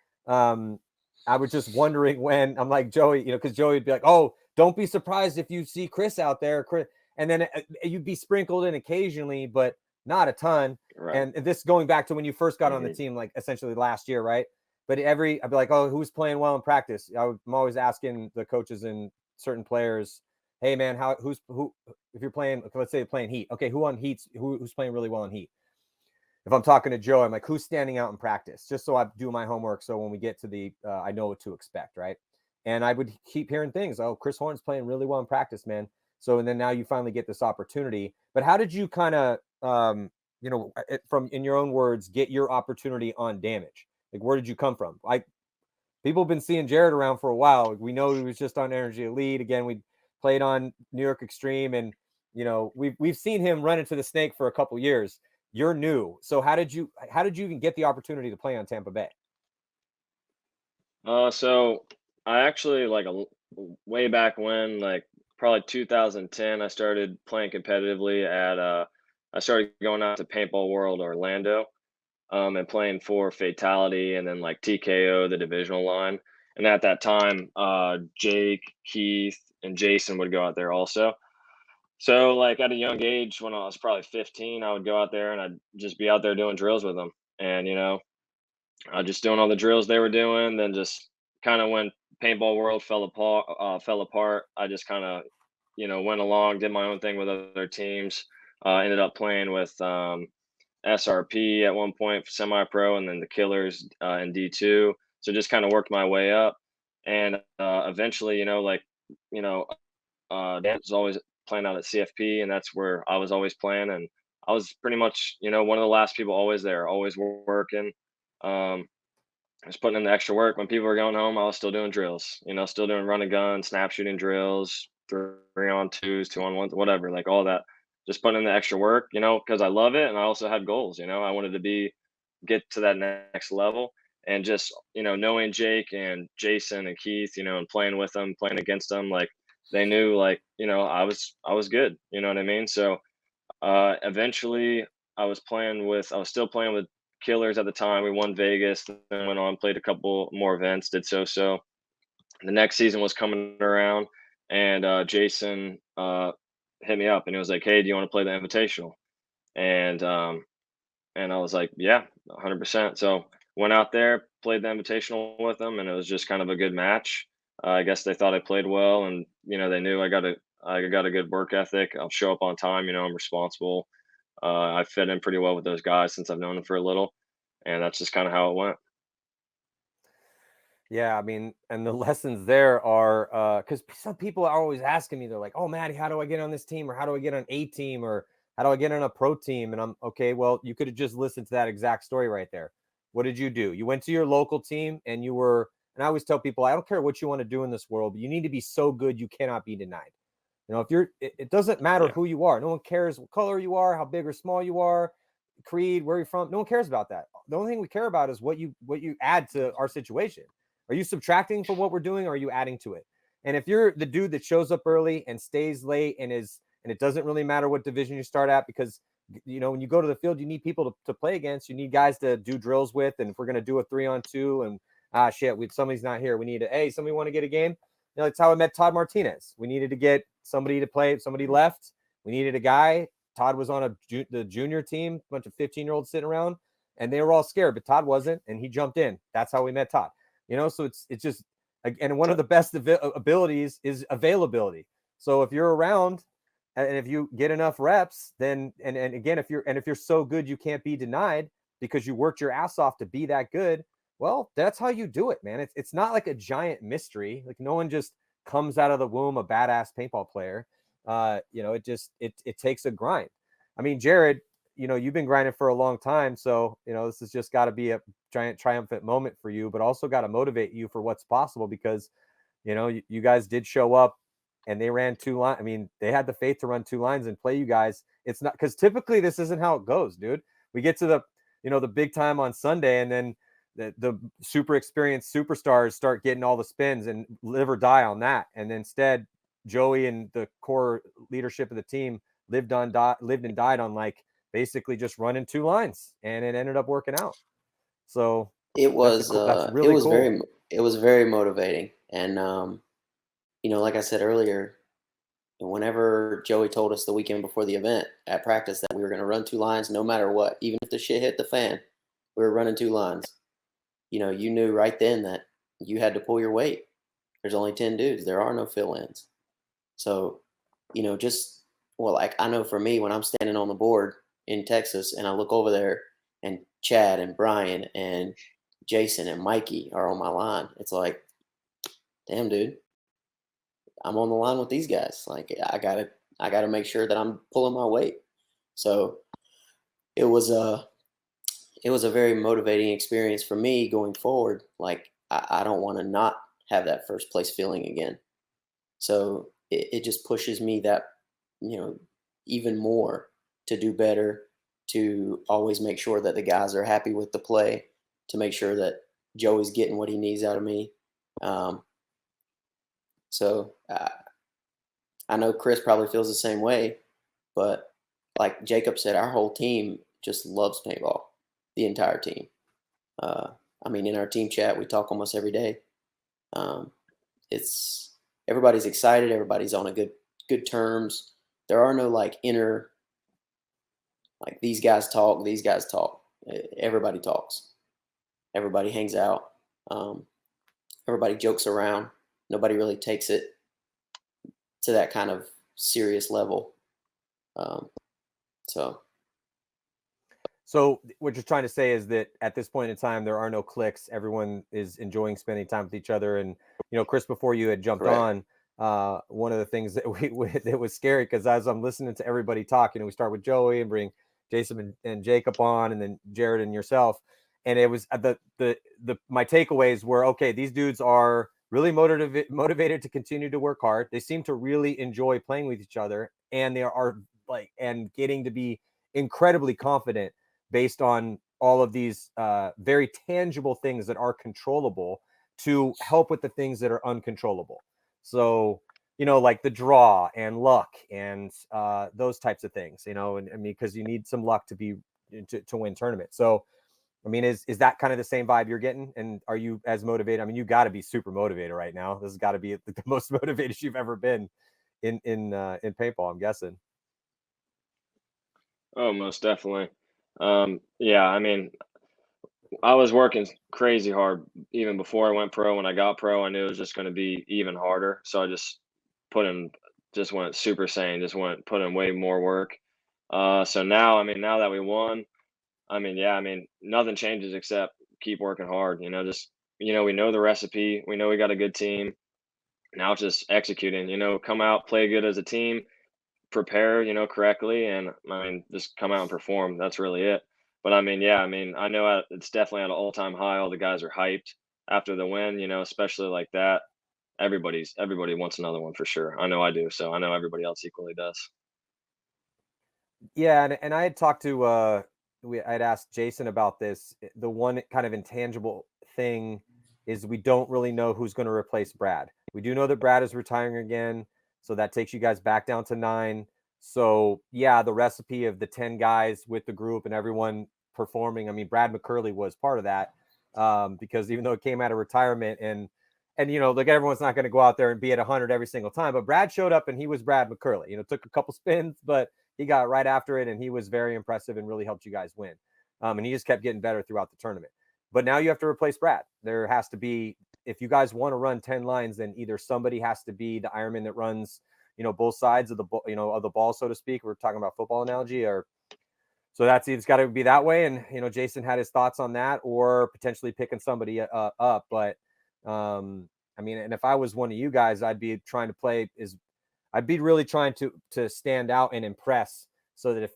I was just wondering when I'm like, Joey, because Joey would be like, oh, don't be surprised if you see Chris out there, Chris, and then you'd be sprinkled in occasionally, but not a ton. Right. And this going back to when you first got on the team, like essentially last year, right? But I'd be like, oh, who's playing well in practice? I'm always asking the coaches and certain players, hey man, who if you're playing, let's say you're playing Heat, okay, who's playing really well in Heat? If I'm talking to Joe, I'm like, who's standing out in practice? Just so I do my homework, so when we get to I know what to expect, right? And I would keep hearing things. Oh, Chris Horn's playing really well in practice, man. So, and then now you finally get this opportunity. But how did you kind of, from in your own words, get your opportunity on Damage? Like, where did you come from? People have been seeing Jared around for a while. We know he was just on Energy Elite. Again, we played on New York Extreme, and we've seen him run into the snake for a couple years. You're new, so how did you even get the opportunity to play on Tampa Bay? So I actually, like, way back when, like probably 2010, I started playing competitively at I started going out to Paintball World Orlando, and playing for Fatality and then like TKO, the divisional line. And at that time, Jake, Keith, and Jason would go out there also. So, like, at a young age, when I was probably 15, I would go out there and I'd just be out there doing drills with them. And, just doing all the drills they were doing. Then just kind of when Paintball World fell apart, I just kind of, went along, did my own thing with other teams. Ended up playing with SRP at one point, semi-pro, and then the Killers in D2. So just kind of worked my way up. And eventually, Dan's always playing out at CFP, and that's where I was always playing, and I was pretty much one of the last people always there, always working. I was putting in the extra work. When people were going home, I was still doing drills, still doing run and gun, snap shooting drills, 3-on-2s, 2-on-1s, whatever, like all that, just putting in the extra work, because I love it, and I also had goals. I wanted to get to that next level. And just, knowing Jake and Jason and Keith, and playing with them, playing against them, like they knew, like, I was good. You know what I mean? So eventually I was still playing with Killers at the time. We won Vegas, then went on, played a couple more events, did so. The next season was coming around, and Jason hit me up and he was like, "Hey, do you want to play the Invitational?" And I was like, "Yeah, 100%." So went out there, played the Invitational with them, and it was just kind of a good match. I guess they thought I played well, and they knew I got a good work ethic. I'll show up on time. I'm responsible. I fit in pretty well with those guys since I've known them for a little, and that's just kind of how it went. Yeah, I mean, and the lessons there are because some people are always asking me, they're like, "Oh, Matty, how do I get on this team? Or how do I get on a team? Or how do I get on a pro team?" And I'm okay. Well, you could have just listened to that exact story right there. What did you do? You went to your local team and you were, and I always tell people, I don't care what you want to do in this world, but you need to be so good you cannot be denied. If it doesn't matter who you are. No one cares what color you are, how big or small you are, creed, where you're from. No one cares about that. The only thing we care about is what you add to our situation. Are you subtracting from what we're doing, or are you adding to it? And if you're the dude that shows up early and stays late and it doesn't really matter what division you start at, because when you go to the field, you need people to play against. You need guys to do drills with. And if we're going to do a 3-on-2 and somebody's not here, we need somebody want to get a game. That's how I met Todd Martinez. We needed to get somebody to play. Somebody left. We needed a guy. Todd was on the junior team, a bunch of 15-year-olds sitting around, and they were all scared, but Todd wasn't, and he jumped in. That's how we met Todd. So it's just, and one of the best abilities is availability. So if you're around and if you get enough reps, then and again, if you're so good you can't be denied because you worked your ass off to be that good, well, that's how you do it, man. It's not like a giant mystery. Like no one just comes out of the womb a badass paintball player. It takes a grind. I mean, Jared, you've been grinding for a long time, so this has just got to be a giant triumphant moment for you, but also got to motivate you for what's possible because you guys did show up and they ran 2 lines. I mean, they had the faith to run 2 lines and play you guys. It's not because typically this isn't how it goes, dude. We get to the big time on Sunday, and then the super experienced superstars start getting all the spins and live or die on that. And instead, Joey and the core leadership of the team lived and died on like basically just running 2 lines, and it ended up working out. So it was that's really cool. It was very motivating. And like I said earlier, whenever Joey told us the weekend before the event at practice that we were going to run 2 lines no matter what, even if the shit hit the fan, we were running 2 lines. You knew right then that you had to pull your weight. There's only 10 dudes. There are no fill-ins. So, like I know for me, when I'm standing on the board in Texas and I look over there and Chad and Brian and Jason and Mikey are on my line, it's like, damn, dude, I'm on the line with these guys. Like I gotta make sure that I'm pulling my weight. So it was a very motivating experience for me going forward. Like I don't want to not have that first place feeling again. So it just pushes me that, even more to do better, to always make sure that the guys are happy with the play, to make sure that Joey's getting what he needs out of me. So I know Chris probably feels the same way, but like Jacob said, our whole team just loves paintball, the entire team. In our team chat, we talk almost every day. Everybody's excited. Everybody's on a good terms. There are no like inner, like these guys talk. Everybody talks. Everybody hangs out. Everybody jokes around. Nobody really takes it to that kind of serious level. So what you're trying to say is that at this point in time, there are no cliques. Everyone is enjoying spending time with each other. And, Chris, before you had jumped on, one of the things that it was scary, because as I'm listening to everybody talk, we start with Joey and bring Jason and Jacob on, and then Jared and yourself. And it was my takeaways were, okay, these dudes are really motivated to continue to work hard. They seem to really enjoy playing with each other, and they are and getting to be incredibly confident based on all of these very tangible things that are controllable to help with the things that are uncontrollable. So, like the draw and luck and those types of things, and I mean, because you need some luck to win tournaments. So, I mean, is that kind of the same vibe you're getting? And are you as motivated? I mean, you got to be super motivated right now. This has got to be the most motivated you've ever been in paintball, I'm guessing. Oh, most definitely. Yeah, I mean, I was working crazy hard even before I went pro. When I got pro, I knew it was just going to be even harder. So I just just went super sane, put in way more work. So now, I mean, now that we won, I mean, yeah, I mean, nothing changes except keep working hard. We know the recipe. We know we got a good team. Now it's just executing. Come out, play good as a team, prepare, correctly, and I mean, just come out and perform. That's really it. But I mean, yeah, I mean, I know it's definitely at an all-time high. All the guys are hyped after the win. Especially like that. Everybody wants another one for sure. I know I do. So I know everybody else equally does. Yeah, and I had talked to I'd asked Jason about this. The one kind of intangible thing is we don't really know who's going to replace Brad. We do know that Brad is retiring again, so that takes you guys back down to 9. So yeah, the recipe of the 10 guys with the group and everyone performing. I mean, Brad McCurley was part of that because even though it came out of retirement and look, everyone's not going to go out there and be at 100 every single time, but Brad showed up and he was Brad McCurley. Took a couple spins, but he got right after it, and he was very impressive and really helped you guys win. And he just kept getting better throughout the tournament. But now you have to replace Brad. There has to be, if you guys want to run 10 lines, then either somebody has to be the Ironman that runs, both sides of the of the ball, so to speak. We're talking about football analogy, or so it's got to be that way. And Jason had his thoughts on that, or potentially picking somebody up. But I mean, and if I was one of you guys, I'd be trying to play I'd be really trying to stand out and impress, so that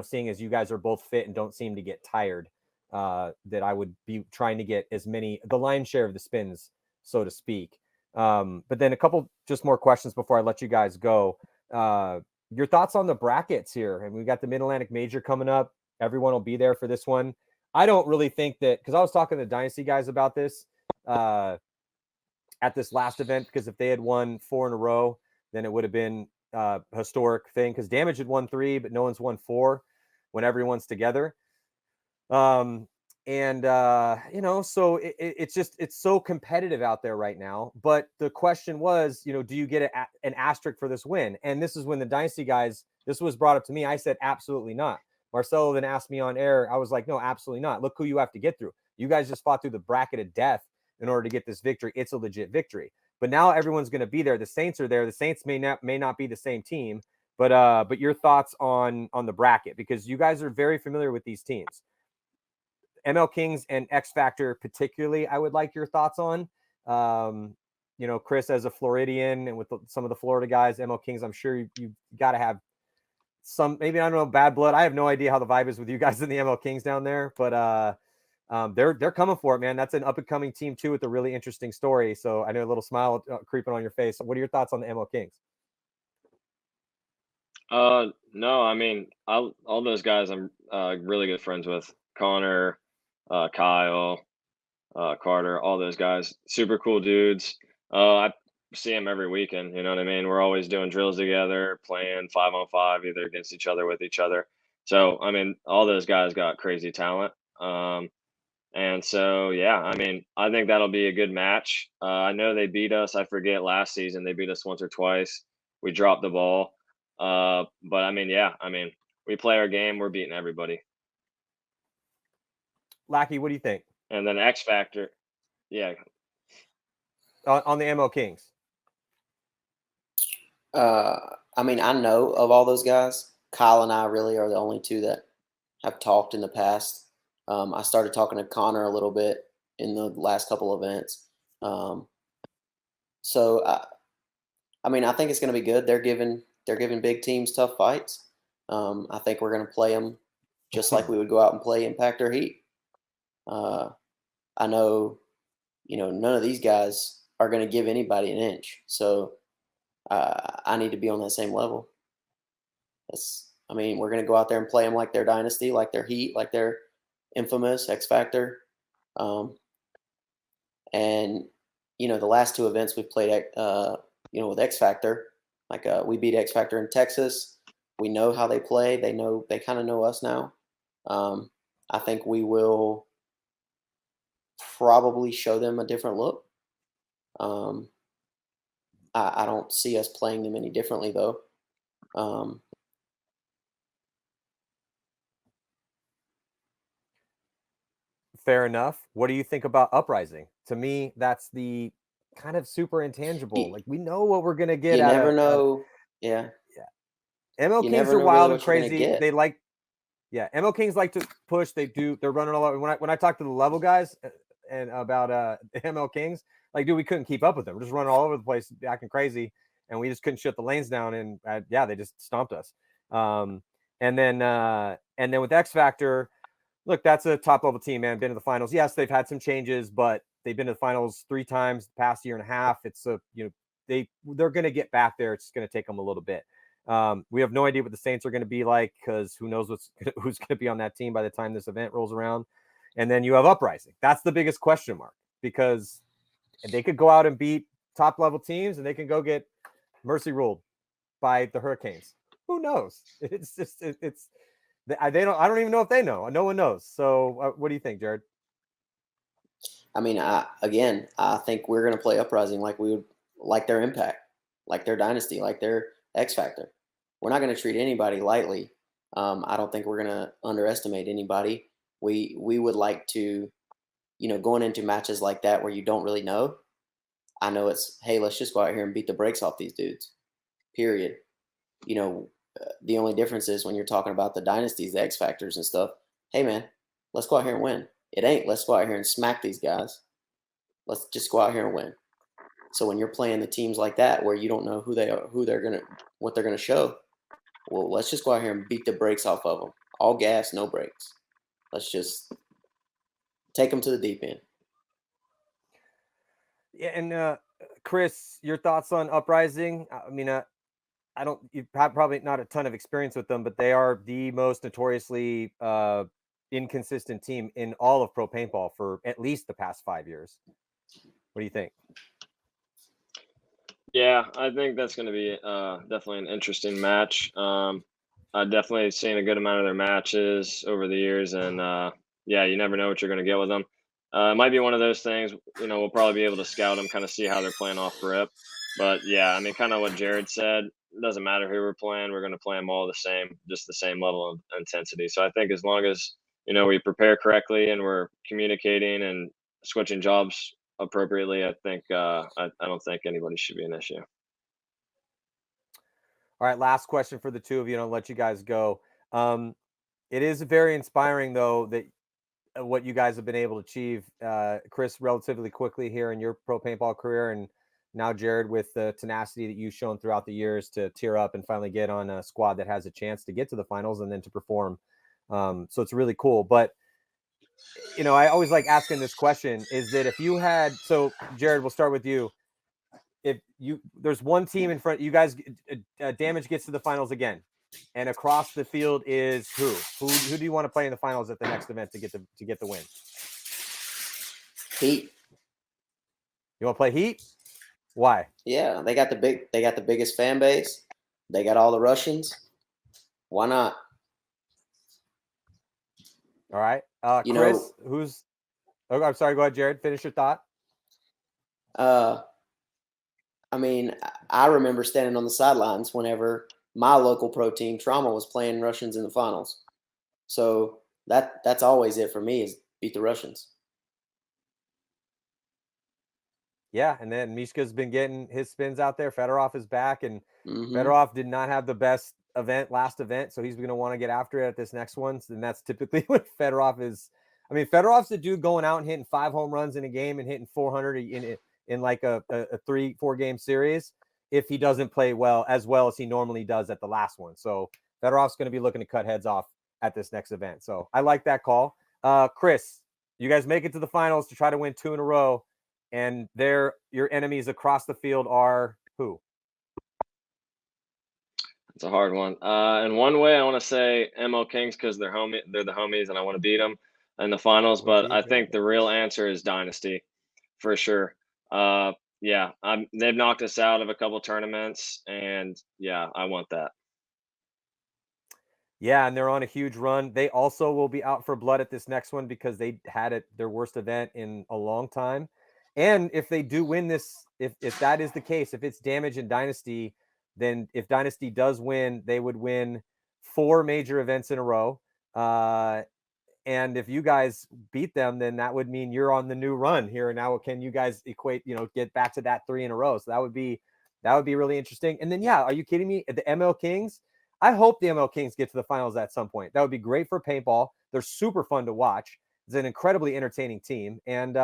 seeing as you guys are both fit and don't seem to get tired, that I would be trying to get the lion's share of the spins, so to speak. But then a couple just more questions before I let you guys go. Your thoughts on the brackets here. And we've got the Mid-Atlantic Major coming up. Everyone will be there for this one. I don't really think that, because I was talking to the Dynasty guys about this at this last event, because if they had won 4 in a row, then it would have been a historic thing, because Damage had won 3, but no one's won 4 when everyone's together. So it's so competitive out there right now. But the question was, do you get an asterisk for this win? And this is when the Dynasty guys, this was brought up to me. I said, absolutely not. Marcelo then asked me on air. I was like, no, absolutely not. Look who you have to get through. You guys just fought through the bracket of death in order to get this victory. It's a legit victory. But now everyone's going to be there. The Saints are there. The Saints may not be the same team, but your thoughts on the bracket, because you guys are very familiar with these teams. ML Kings and X Factor particularly, I would like your thoughts on. Chris as a Floridian and with some of the Florida guys, ML Kings, I'm sure you got to have some, maybe, I don't know, bad blood. I have no idea how the vibe is with you guys in the ML Kings down there, but they're coming for it, man. That's an up and coming team too, with a really interesting story. So I know a little smile creeping on your face. What are your thoughts on the ML Kings? No, I mean, all those guys I'm really good friends with. Connor, Kyle, Carter, all those guys, super cool dudes. I see them every weekend. You know what I mean? We're always doing drills together, playing 5-on-5, either against each other, with each other. So, I mean, all those guys got crazy talent. And so, yeah, I mean, I think that'll be a good match. I know they beat us. I forget, last season they beat us once or twice. We dropped the ball. But I mean, yeah, I mean, we play our game. We're beating everybody. Lackey, what do you think? And then X Factor, yeah. On the ML Kings. I mean, I know of all those guys. Kyle and I really are the only two that have talked in the past. I started talking to Connor a little bit in the last couple events. So I mean, I think it's going to be good. They're giving big teams tough fights. I think we're going to play them just like we would go out and play Impact or Heat. I know, none of these guys are going to give anybody an inch. So I need to be on that same level. We're going to go out there and play them like they're Dynasty, like they're Heat, like they're infamous X Factor. And, you know, the last 2 events we played, you know, with X Factor, like we beat X Factor in Texas. We know how they play. They kind of know us now. I think we will probably show them a different look. I don't see us playing them any differently, though. Fair enough. What do you think about Uprising? To me, that's the kind of super intangible. Like, we know what we're going to get You out never of know. Yeah. ML You Kings never are know wild really and what you're gonna crazy. get. They like, ML Kings like to push. They're running all over. When I talk to the level guys and about ML Kings, like, dude, we couldn't keep up with them. We're just running all over the place, acting crazy, and we just couldn't shut the lanes down. And they just stomped us. And then with X Factor, look, that's a top level team, man. Been to the finals. Yes, they've had some changes, but they've been to the finals 3 times the past year and a half. It's they're going to get back there. It's going to take them a little bit. We have no idea what the Saints are going to be like, because who knows who's going to be on that team by the time this event rolls around. And then you have Uprising. That's the biggest question mark, because they could go out and beat top level teams, and they can go get mercy ruled by the Hurricanes. Who knows? It's just I don't even know if they know. No one knows. So what do you think, Jared? I mean, I think we're going to play Uprising like we would, like their Impact, like their Dynasty, like their X Factor. We're not going to treat anybody lightly. I don't think we're going to underestimate anybody. We would like to, you know, going into matches like that where you don't really know. I know it's, hey, let's just go out here and beat the brakes off these dudes. Period. You know, the only difference is when you're talking about the dynasties, the X Factors and stuff. Hey, man, let's go out here and win. It ain't let's go out here and smack these guys. Let's just go out here and win. So when you're playing the teams like that, where you don't know who they are, what they're gonna show, well, let's just go out here and beat the brakes off of them. All gas, no brakes. Let's just take them to the deep end. Yeah, and Chris, your thoughts on Uprising? I mean, you've had probably not a ton of experience with them, but they are the most notoriously inconsistent team in all of pro paintball for at least the past 5 years. What do you think? Yeah, I think that's going to be definitely an interesting match. I've definitely seen a good amount of their matches over the years, and yeah, you never know what you're going to get with them. It might be one of those things, you know, we'll probably be able to scout them, kind of see how they're playing off rip. But yeah, I mean, kind of what Jared said, it doesn't matter who we're playing, we're going to play them all the same, just the same level of intensity. So I think as long as, you know, we prepare correctly and we're communicating and switching jobs appropriately, I think I don't think anybody should be an issue. All right, last question for the two of you, and I'll let you guys go. It is very inspiring, though, that what you guys have been able to achieve, Chris, relatively quickly here in your pro paintball career, and now Jared, with the tenacity that you've shown throughout the years to tear up and finally get on a squad that has a chance to get to the finals and then to perform. So it's really cool. But, you know, I always like asking this question, is that if you had, so Jared, we'll start with you. If there's one team in front, you guys, Damage gets to the finals again, and across the field is who do you want to play in the finals at the next event to get the win? Heat. You want to play Heat? Why? Yeah, they got the biggest fan base. They got all the Russians. Why not? All right, Chris, who's? Oh, I'm sorry. Go ahead, Jared. Finish your thought. I mean, I remember standing on the sidelines whenever my local pro team, Trauma, was playing Russians in the finals. So that's always it for me, is beat the Russians. Yeah, and then Mishka's been getting his spins out there. Fedorov is back, and Fedorov did not have the best last event, so he's going to want to get after it at this next one. And that's typically what Fedorov is. I mean, Fedorov's the dude going out and hitting 5 home runs in a game and hitting 400 in like a 3-4 game series if he doesn't play as well as he normally does at the last one. So Fedorov's going to be looking to cut heads off at this next event. So I like that call. Chris, you guys make it to the finals to try to win 2 in a row, and your enemies across the field are who? It's a hard one. In one way, I want to say ML Kings because they're the homies, and I want to beat them. in the finals, but I think the real answer is Dynasty for sure. Yeah, they've knocked us out of a couple tournaments, and yeah, I want that. Yeah, and they're on a huge run. They also will be out for blood at this next one because they had their worst event in a long time. And if they do win this, if that is the case, if it's Damage and Dynasty, then if Dynasty does win, they would win 4 major events in a row. And if you guys beat them, then that would mean you're on the new run here. Now, can you guys get back to that 3 in a row? So that would be really interesting. And then, yeah, are you kidding me? The ML Kings, I hope the ML Kings get to the finals at some point. That would be great for paintball. They're super fun to watch. It's an incredibly entertaining team. And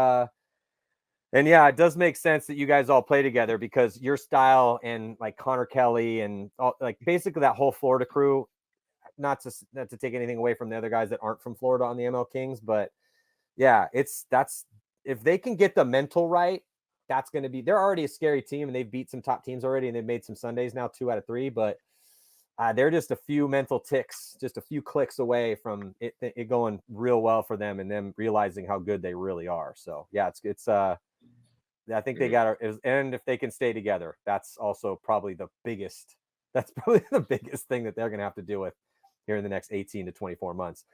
yeah, it does make sense that you guys all play together because your style and like Connor Kelly and like basically that whole Florida crew, not to take anything away from the other guys that aren't from Florida on the ML Kings, but yeah, that's if they can get the mental right, that's going to be, they're already a scary team and they've beat some top teams already and they've made some Sundays now, 2 out of 3, but they're just a few mental ticks, just a few clicks away from it going real well for them and them realizing how good they really are. So yeah, it's I think they got to, and if they can stay together, that's also probably the biggest thing that they're going to have to deal with here in the next 18 to 24 months.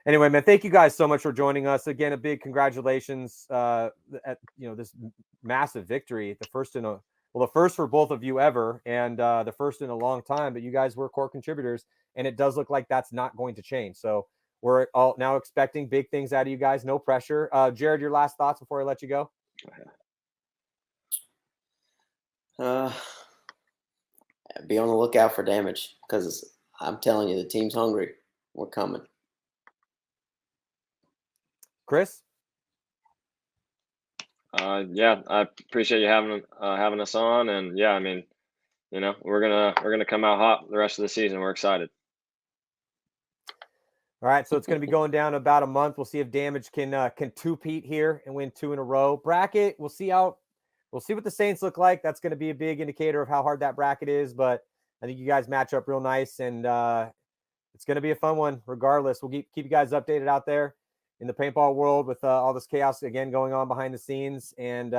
Anyway, man, thank you guys so much for joining us. Again, a big congratulations at this massive victory, the first for both of you ever, and the first in a long time, but you guys were core contributors, and it does look like that's not going to change. So we're all now expecting big things out of you guys. No pressure. Jared, your last thoughts before I let you go? Be on the lookout for Damage because I'm telling you, the team's hungry. We're coming. Chris? Yeah, I appreciate you having us on, and yeah, I mean, we're gonna come out hot the rest of the season. We're excited. All right, so it's going to be going down about a month. We'll see if Damage can two-peat here and win 2 in a row. Bracket, we'll see what the Saints look like. That's going to be a big indicator of how hard that bracket is, but I think you guys match up real nice, and it's going to be a fun one regardless. We'll keep you guys updated out there in the paintball world with all this chaos again going on behind the scenes, and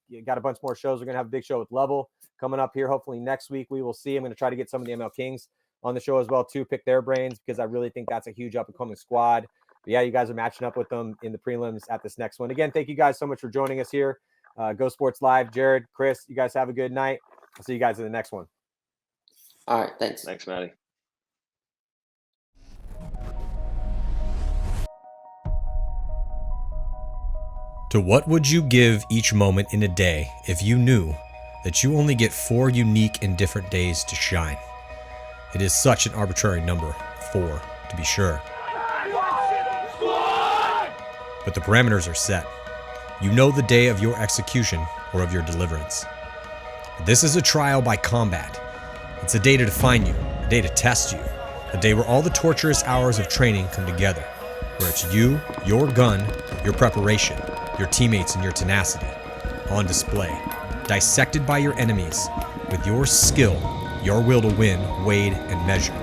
you got a bunch more shows. We're going to have a big show with Level coming up here hopefully next week. We will see. I'm going to try to get some of the ML Kings on the show as well too, pick their brains because I really think that's a huge up-and-coming squad. But yeah, you guys are matching up with them in the prelims at this next one. Again, thank you guys so much for joining us here. Go Sports Live. Jared, Chris, you guys have a good night. I'll see you guys in the next one. All right, thanks. Thanks, Matty. To what would you give each moment in a day if you knew that you only get 4 unique and different days to shine? It is such an arbitrary number, 4, to be sure. But the parameters are set. You know the day of your execution or of your deliverance. This is a trial by combat. It's a day to define you, a day to test you, a day where all the torturous hours of training come together, where it's you, your gun, your preparation, your teammates, and your tenacity on display, dissected by your enemies with your skill, your will to win weighed and measured.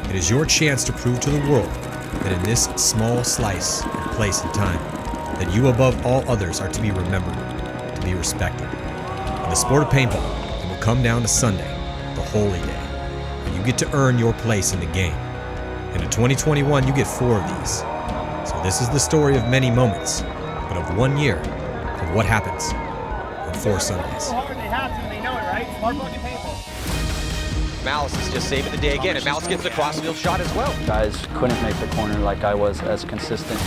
It is your chance to prove to the world that in this small slice of place and time, that you above all others are to be remembered, to be respected. In the sport of paintball, it will come down to Sunday, the holy day, when you get to earn your place in the game. And in 2021, you get 4 of these. So this is the story of many moments, but of 1 year of what happens on 4 Sundays. Hard, they have to, they know it, right? Smart fucking paintball. Malice is just saving the day again, and Malice gets the crossfield shot as well. Guys couldn't make the corner like I was as consistent.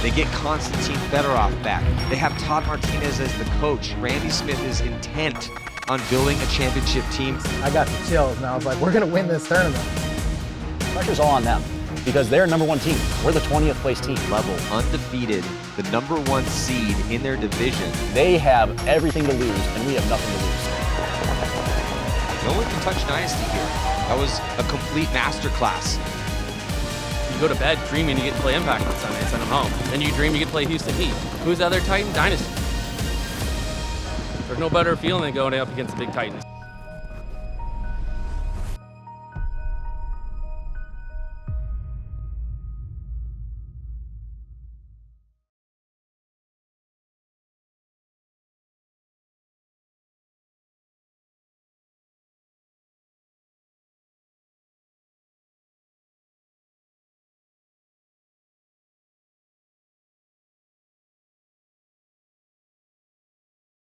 They get Constantine Fedorov back. They have Todd Martinez as the coach. Randy Smith is intent on building a championship team. I got the chills, and I was like, we're going to win this tournament. Pressure's all on them because they're number 1 team. We're the 20th place team. Level, undefeated, the number 1 seed in their division. They have everything to lose, and we have nothing to lose. No one can touch Dynasty here. That was a complete masterclass. You go to bed dreaming you get to play Impact on Sunday and send them home. Then you dream you get to play Houston Heat. Who's the other Titan? Dynasty. There's no better feeling than going up against the big Titans.